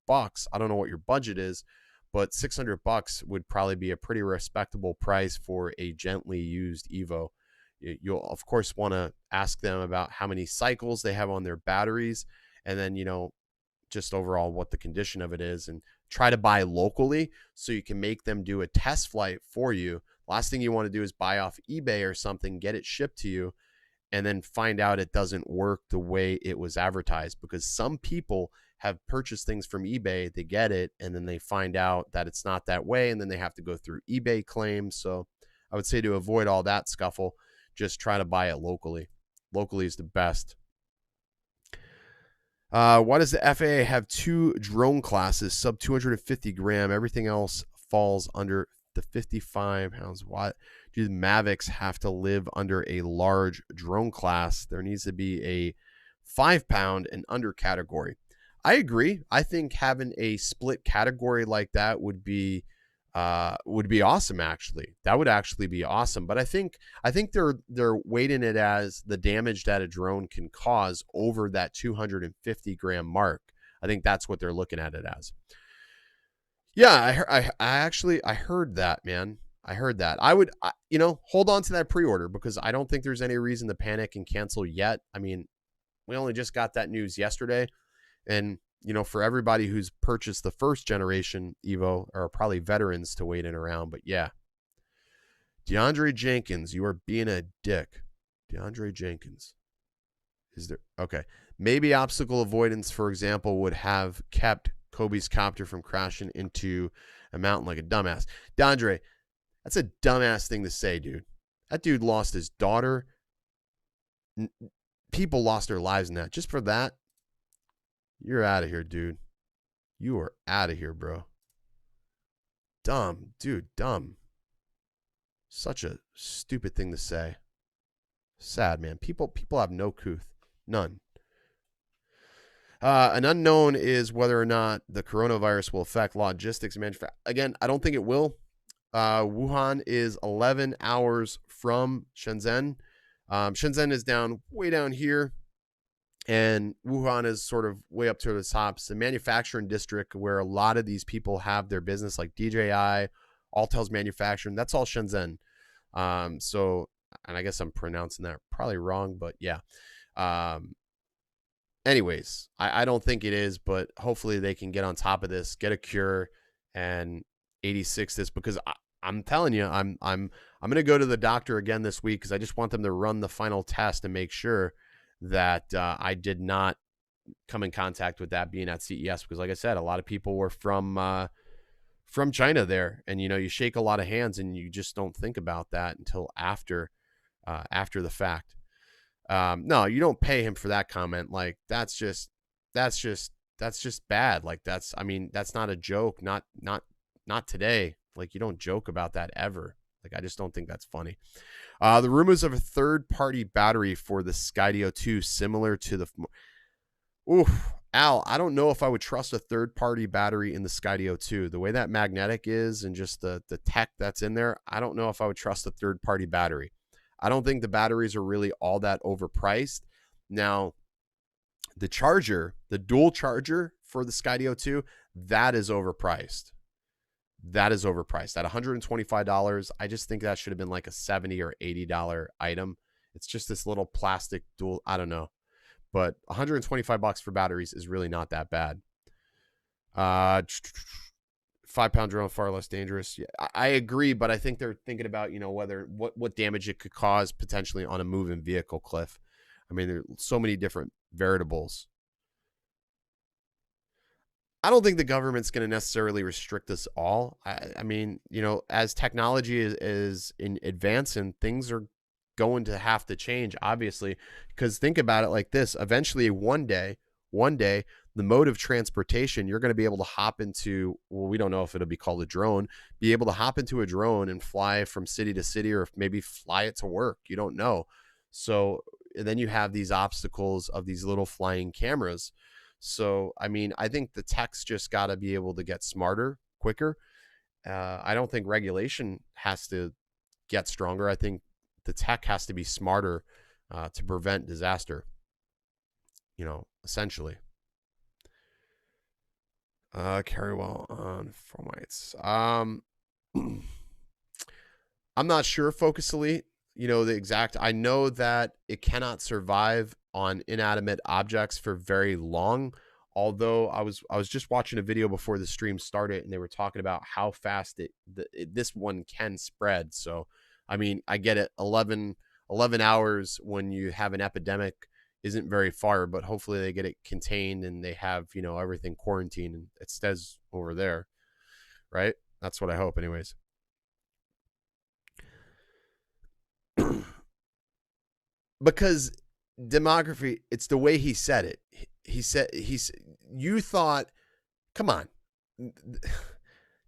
I don't know what your budget is, but $600 would probably be a pretty respectable price for a gently used Evo. You'll of course want to ask them about how many cycles they have on their batteries, and then just overall what the condition of it is, and try to buy locally so you can make them do a test flight for you. Last thing you want to do is buy off eBay or something, get it shipped to you, and then find out it doesn't work the way it was advertised, because some people have purchased things from eBay, they get it, and then they find out that it's not that way, and then they have to go through eBay claims. So I would say to avoid all that scuffle, just try to buy it locally. Locally is the best. Why does the FAA have 2 drone classes, sub 250 gram? Everything else falls under the 55 pounds. Why do the Mavics have to live under a large drone class? There needs to be a 5 pound and under category. I agree. I think having a split category like that would be awesome. Actually, that would actually be awesome. But I think they're weighting it as the damage that a drone can cause over that 250 gram mark. I think that's what they're looking at it as. Yeah, I heard that, man. I heard that. I would, hold on to that pre-order, because I don't think there's any reason to panic and cancel yet. I mean, we only just got that news yesterday, and for everybody who's purchased the first generation Evo are probably veterans to waiting around. But yeah, DeAndre Jenkins, you are being a dick. DeAndre Jenkins. Is there? Okay. Maybe obstacle avoidance, for example, would have kept Kobe's copter from crashing into a mountain like a dumbass. DeAndre, that's a dumbass thing to say, dude. That dude lost his daughter. People lost their lives in that. Just for that, you're out of here, dude. You are out of here, bro. Dumb, dude, dumb. Such a stupid thing to say. Sad, man. People have no couth. None. An unknown is whether or not the coronavirus will affect logistics and manufacturing. Again, I don't think it will. Wuhan is 11 hours from Shenzhen. Shenzhen is way down here, and Wuhan is sort of way up to the top. It's the manufacturing district where a lot of these people have their business, like DJI, Autel's manufacturing. That's all Shenzhen. So, and I guess I'm pronouncing that probably wrong, but yeah. Anyways, I don't think it is, but hopefully they can get on top of this, get a cure, and 86 this, because I'm telling you, I'm going to go to the doctor again this week because I just want them to run the final test and make sure that I did not come in contact with that being at CES, because like I said, a lot of people were from China there, and you shake a lot of hands and you just don't think about that until after the fact. No, you don't pay him for that comment. Like that's just bad. Like that's not a joke. Not today. Like you don't joke about that ever. Like I just don't think that's funny. The rumors of a third-party battery for the Skydio 2 similar to the Al, I don't know if I would trust a third-party battery in the Skydio 2. The way that magnetic is and just the tech that's in there, I don't know if I would trust a third-party battery. I don't think the batteries are really all that overpriced. Now, the charger, the dual charger for the Skydio 2, that is overpriced. That is overpriced. At $125, I just think that should have been like a $70 or $80 item. It's just this little plastic dual, I don't know. But $125 for batteries is really not that bad. 5-pound drone, far less dangerous. Yeah, I agree, but I think they're thinking about, what damage it could cause potentially on a moving vehicle, Cliff. I mean, there's so many different variables. I don't think the government's going to necessarily restrict us all. I mean, as technology is in advance and things are going to have to change, obviously, because think about it like this. Eventually, one day, the mode of transportation, you're going to be able to hop into, well, we don't know if it'll be called a drone, be able to hop into a drone and fly from city to city, or maybe fly it to work. You don't know. So then you have these obstacles of these little flying cameras. So, I mean, I think the tech's just got to be able to get smarter, quicker. I don't think regulation has to get stronger. I think the tech has to be smarter to prevent disaster, essentially. Carry well on fomites. I'm not sure, Focus Elite, the exact. I know that it cannot survive on inanimate objects for very long. Although I was just watching a video before the stream started, and they were talking about how fast this one can spread. So, I mean, I get it. 11 hours when you have an epidemic isn't very far, but hopefully they get it contained and they have, everything quarantined and it stays over there. Right? That's what I hope anyways. Because demography, it's the way he said it. You thought, come on.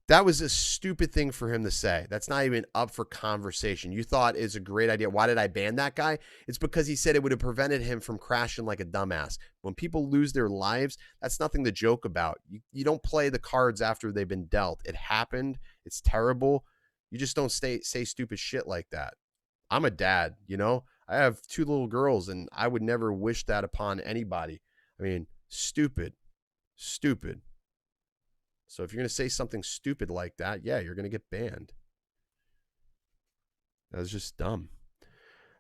That was a stupid thing for him to say. That's not even up for conversation. You thought it's a great idea. Why did I ban that guy? It's because he said it would have prevented him from crashing like a dumbass. When people lose their lives, that's nothing to joke about. You don't play the cards after they've been dealt. It happened. It's terrible. You just don't say stupid shit like that. I'm a dad, I have 2 little girls, and I would never wish that upon anybody. I mean, stupid. So if you're going to say something stupid like that, yeah, you're going to get banned. That was just dumb.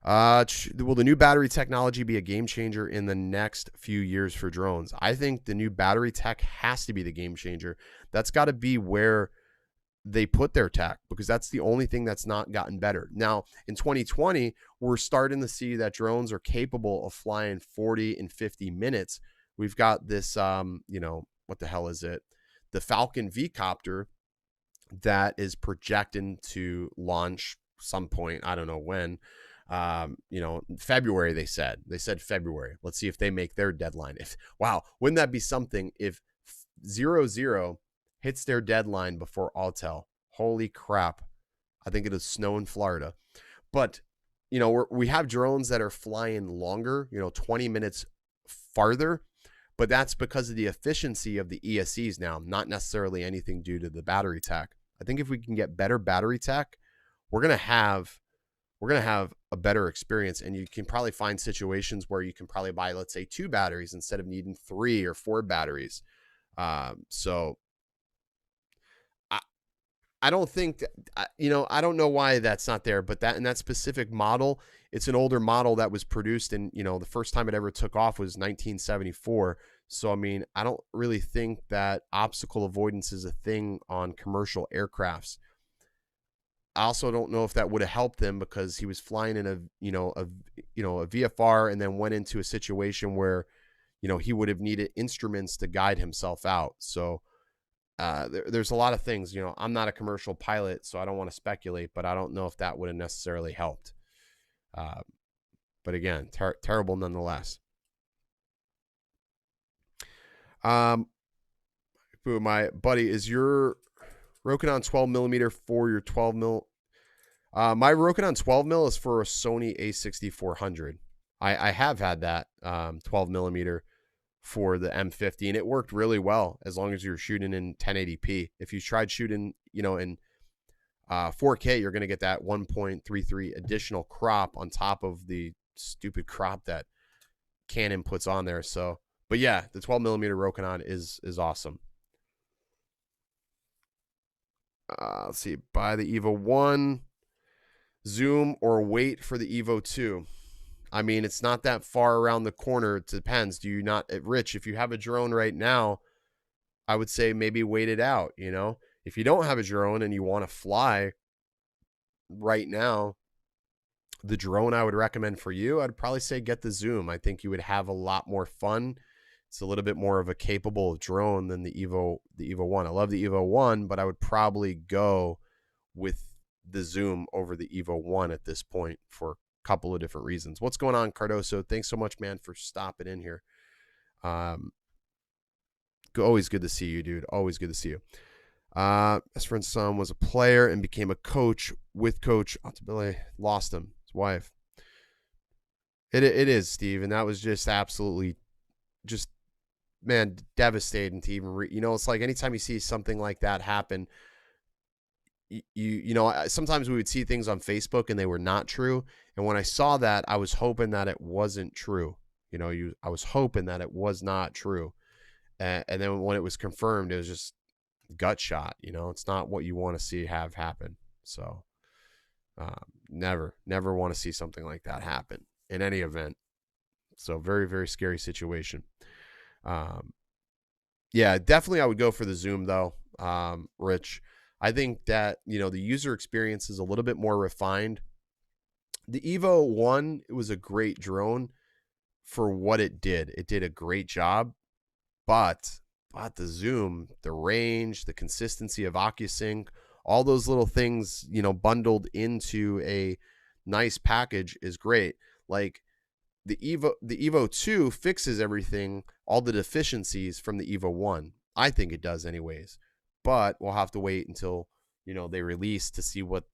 Will the new battery technology be a game changer in the next few years for drones? I think the new battery tech has to be the game changer. That's got to be where they put their tech, because that's the only thing that's not gotten better. Now, in 2020, we're starting to see that drones are capable of flying 40 and 50 minutes. We've got this, what the hell is it? The Falcon V-copter that is projecting to launch some point. I don't know when. February, they said February. Let's see if they make their deadline. Wow, wouldn't that be something if 00 hits their deadline before Autel? Holy crap. I think it'll snow in Florida. But, we have drones that are flying longer, 20 minutes farther, but that's because of the efficiency of the ESCs now, not necessarily anything due to the battery tech. I think if we can get better battery tech, we're going to have a better experience. And you can probably find situations where you can probably buy, let's say, 2 batteries instead of needing 3 or 4 batteries. So I don't think that, I don't know why that's not there, but that in that specific model, it's an older model that was produced, and the first time it ever took off was 1974. So I mean, I don't really think that obstacle avoidance is a thing on commercial aircrafts. I also don't know if that would have helped him, because he was flying in a VFR and then went into a situation where he would have needed instruments to guide himself out. So there's a lot of things. I'm not a commercial pilot, so I don't want to speculate, but I don't know if that would have necessarily helped. But again, terrible nonetheless. My buddy, is your Rokinon 12 millimeter for your 12 mil? My Rokinon 12 mil is for a Sony A6400. I have had that 12 millimeter for the M50, and it worked really well as long as you're shooting in 1080p. If you tried shooting, in 4K, you're going to get that 1.33 additional crop on top of the stupid crop that Canon puts on there. So, but yeah, the 12 millimeter Rokinon is awesome. Let's see, buy the Evo 1, zoom, or wait for the Evo 2. I mean, it's not that far around the corner. It depends. Do you not, Rich, if you have a drone right now, I would say maybe wait it out. If you don't have a drone and you want to fly right now, the drone I would recommend for you, I'd probably say get the zoom. I think you would have a lot more fun. It's a little bit more of a capable drone than the Evo 1. I love the Evo 1, but I would probably go with the zoom over the Evo 1 at this point for a couple of different reasons. What's going on, Cardoso? Thanks so much, man, for stopping in here. Always good to see you, dude. Always good to see you. Best friend's son was a player and became a coach with Coach Autel. Lost him, his wife. It is, Steve, and that was just absolutely just, man, devastating to even it's like anytime you see something like that happen, sometimes we would see things on Facebook and they were not true, and when I saw that, I was hoping that it wasn't true. I was hoping that it was not true, and then when it was confirmed, it was just gut shot. It's not what you want to see have happen. So never want to see something like that happen in any event. So very, very scary situation. Yeah, definitely I would go for the zoom though. Rich, I think that the user experience is a little bit more refined. The Evo 1, it was a great drone for what it did. It did a great job, but the zoom, the range, the consistency of OcuSync, all those little things, bundled into a nice package is great. Like the Evo 2 fixes everything, all the deficiencies from the Evo 1. I think it does anyways, but we'll have to wait until, they release to see what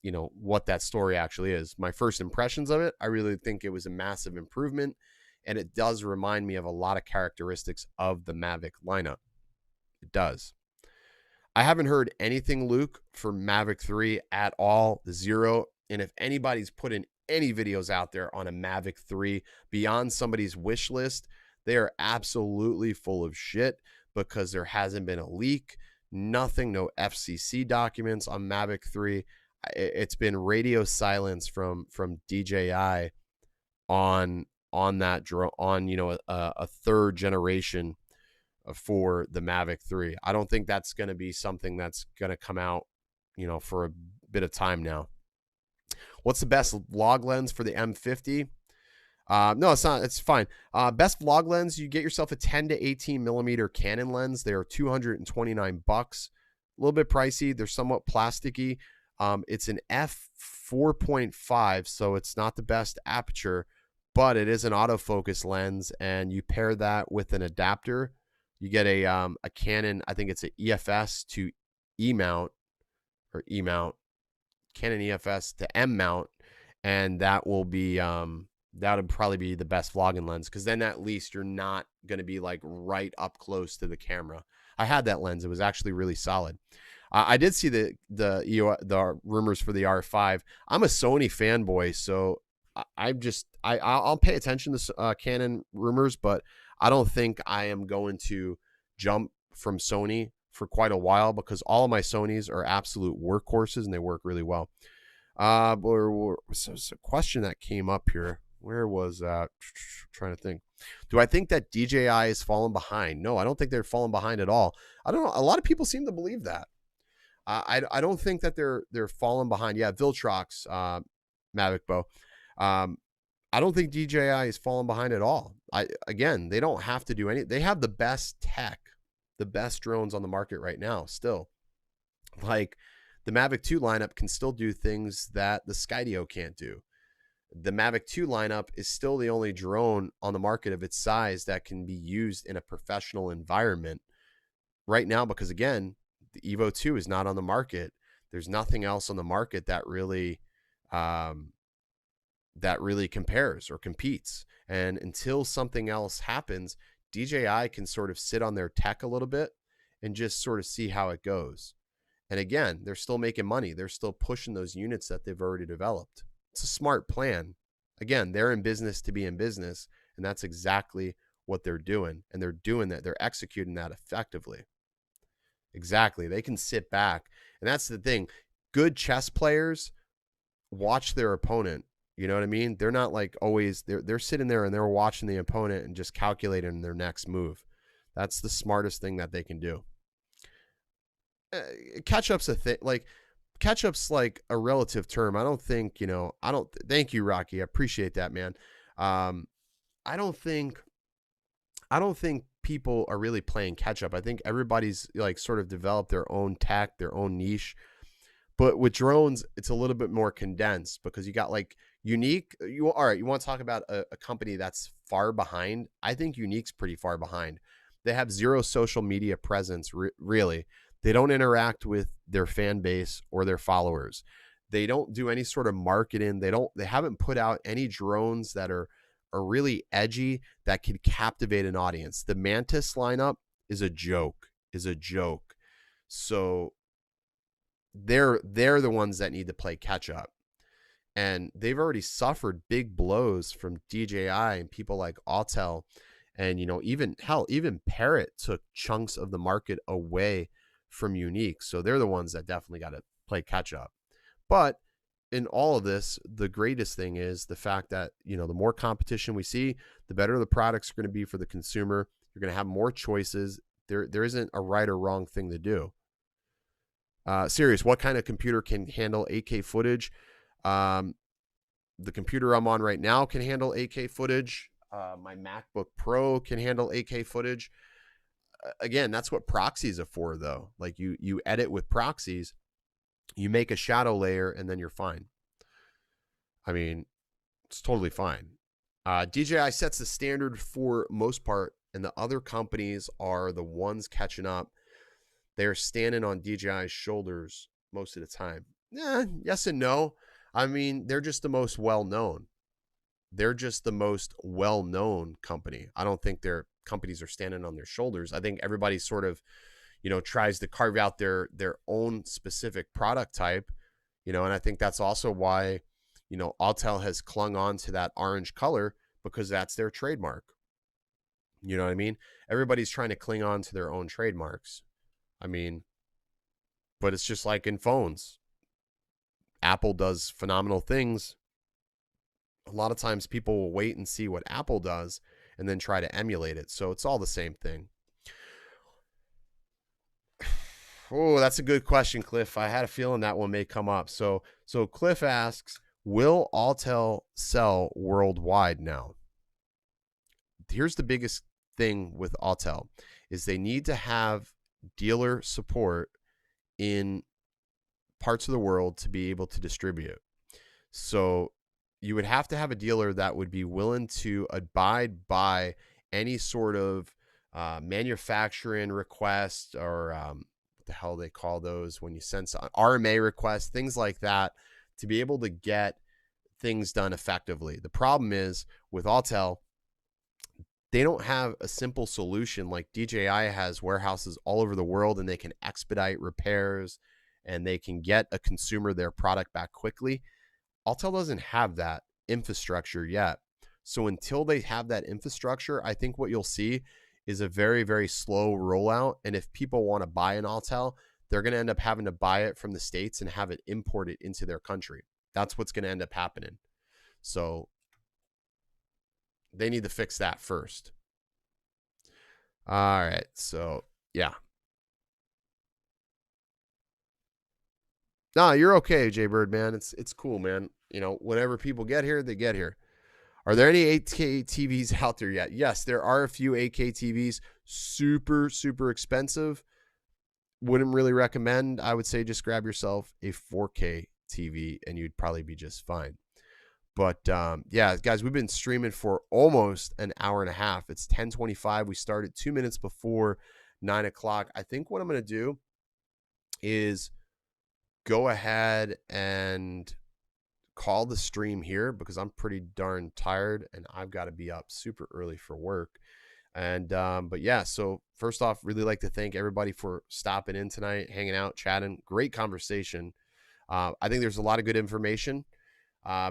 that story actually is. My first impressions of it, I really think it was a massive improvement, and it does remind me of a lot of characteristics of the Mavic lineup. It does. I haven't heard anything, Luke, for Mavic 3 at all, 0. And if anybody's putting any videos out there on a Mavic 3 beyond somebody's wish list, they are absolutely full of shit, because there hasn't been a leak, nothing, no FCC documents on Mavic 3. It's been radio silence from DJI on that drone, on a third generation for the Mavic 3. I don't think that's going to be something that's going to come out for a bit of time now. What's the best log lens for the M50? No, it's not. It's fine. Best vlog lens, you get yourself a 10 to 18 millimeter Canon lens. They are $229. A little bit pricey. They're somewhat plasticky. It's an f4.5, so it's not the best aperture, but it is an autofocus lens, and you pair that with an adapter. You get a Canon, I think it's an EFS to E mount, or E mount, Canon EFS to M mount, and that will be that would probably be the best vlogging lens, because then at least you're not going to be like right up close to the camera. I had that lens. It was actually really solid. I did see the rumors for the R5. I'm a Sony fanboy, so I'll pay attention to Canon rumors, but I don't think I am going to jump from Sony for quite a while, because all of my Sonys are absolute workhorses and they work really well. So it's a question that came up here. Where was that? Trying to think. Do I think that DJI is falling behind? No, I don't think they're falling behind at all. I don't know. A lot of people seem to believe that. I don't think that they're falling behind. Yeah, Viltrox, Mavic Bow. I don't think DJI is falling behind at all. Again, they don't have to do any. They have the best tech, the best drones on the market right now. Still, like the Mavic 2 lineup can still do things that the Skydio can't do. The Mavic 2 lineup is still the only drone on the market of its size that can be used in a professional environment right now, because again, the Evo 2 is not on the market. There's nothing else on the market that really compares or competes. And until something else happens, DJI can sort of sit on their tech a little bit and just sort of see how it goes. And again, they're still making money. They're still pushing those units that they've already developed. It's a smart plan. Again, they're in business to be in business, and that's exactly what they're doing. And they're doing that. They're executing that effectively. Exactly. They can sit back. And that's the thing. Good chess players watch their opponent. You know what I mean? They're not like always, they're sitting there and they're watching the opponent and just calculating their next move. That's the smartest thing that they can do. Catch-up's a thing. Like, catch-up's like a relative term. I don't think, thank you, Rocky. I appreciate that, man. I don't think people are really playing catch-up. I think everybody's like sort of developed their own tech, their own niche. But with drones, it's a little bit more condensed, because you got like Unique. All right, you want to talk about a company that's far behind? I think Unique's pretty far behind. They have zero social media presence, really. They don't interact with their fan base or their followers. They don't do any sort of marketing. They haven't put out any drones that are really edgy that could captivate an audience. The Mantis lineup is a joke. So they're the ones that need to play catch up. And they've already suffered big blows from DJI and people like Autel. And, even Parrot took chunks of the market away from Unique. So they're the ones that definitely got to play catch up. But in all of this, the greatest thing is the fact that, the more competition we see, the better the products are going to be for the consumer. You're going to have more choices. There isn't a right or wrong thing to do. Serious, what kind of computer can handle 8K footage? The computer I'm on right now can handle 8K footage. My MacBook Pro can handle 8K footage. Again, that's what proxies are for, though. Like you edit with proxies, you make a shadow layer, and then you're fine. I mean, it's totally fine. DJI sets the standard for most part, and the other companies are the ones catching up. They're standing on DJI's shoulders most of the time. Yes and no. I mean, they're just the most well-known. They're just the most well-known company. I don't think their companies are standing on their shoulders. I think everybody sort of, tries to carve out their own specific product type, and I think that's also why, Autel has clung on to that orange color, because that's their trademark. You know what I mean? Everybody's trying to cling on to their own trademarks. I mean, but it's just like in phones. Apple does phenomenal things. A lot of times people will wait and see what Apple does and then try to emulate it. So it's all the same thing. Oh, that's a good question, Cliff. I had a feeling that one may come up. So Cliff asks, will Autel sell worldwide now? Here's the biggest thing with Autel is they need to have dealer support in parts of the world to be able to distribute. So you would have to have a dealer that would be willing to abide by any sort of manufacturing request, or what the hell they call those when you send RMA requests, things like that, to be able to get things done effectively. The problem is with Autel, they don't have a simple solution like DJI has warehouses all over the world, and they can expedite repairs and they can get a consumer their product back quickly. Autel doesn't have that infrastructure yet. So until they have that infrastructure, I think what you'll see is a very, very slow rollout. And if people want to buy an Autel, they're going to end up having to buy it from the States and have it imported into their country. That's what's going to end up happening. So they need to fix that first. All right. So, yeah. Nah, you're okay, Jay Bird, man. It's cool, man. You know, whenever people get here, they get here. Are there any 8K TVs out there yet? Yes, there are a few 8K TVs. Super, super expensive. Wouldn't really recommend. I would say just grab yourself a 4K TV and you'd probably be just fine. But yeah, guys, we've been streaming for almost an hour and a half. It's 10:25. We started 2 minutes before 9 o'clock. I think what I'm going to do is go ahead and call the stream here because I'm pretty darn tired and I've got to be up super early for work. And but yeah, so first off, really like to thank everybody for stopping in tonight, hanging out, chatting. Great conversation. I think there's a lot of good information.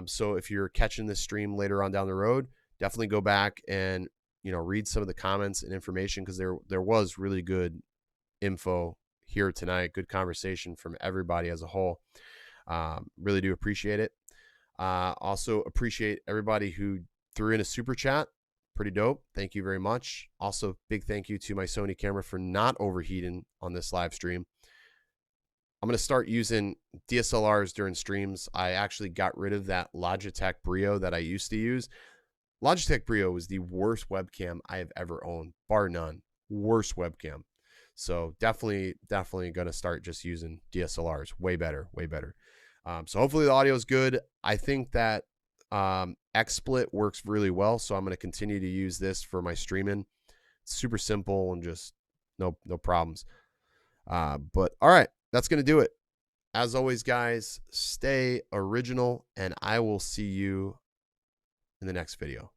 So if you're catching this stream later on down the road, definitely go back and, you know, read some of the comments and information, because there was really good info here tonight. Good conversation from everybody as a whole. Really do appreciate it. Also appreciate everybody who threw in a super chat. Pretty dope. Thank you very much. Also, big thank you to my Sony camera for not overheating on this live stream. I'm going to start using DSLRs during streams. I actually got rid of that Logitech Brio that I used to use. Logitech Brio was the worst webcam I have ever owned, bar none. Worst webcam. So definitely going to start just using DSLRs. Way better, way better. So hopefully the audio is good. I think that XSplit works really well, so I'm going to continue to use this for my streaming. It's super simple and just no problems. But all right, that's going to do it. As always, guys, stay original, and I will see you in the next video.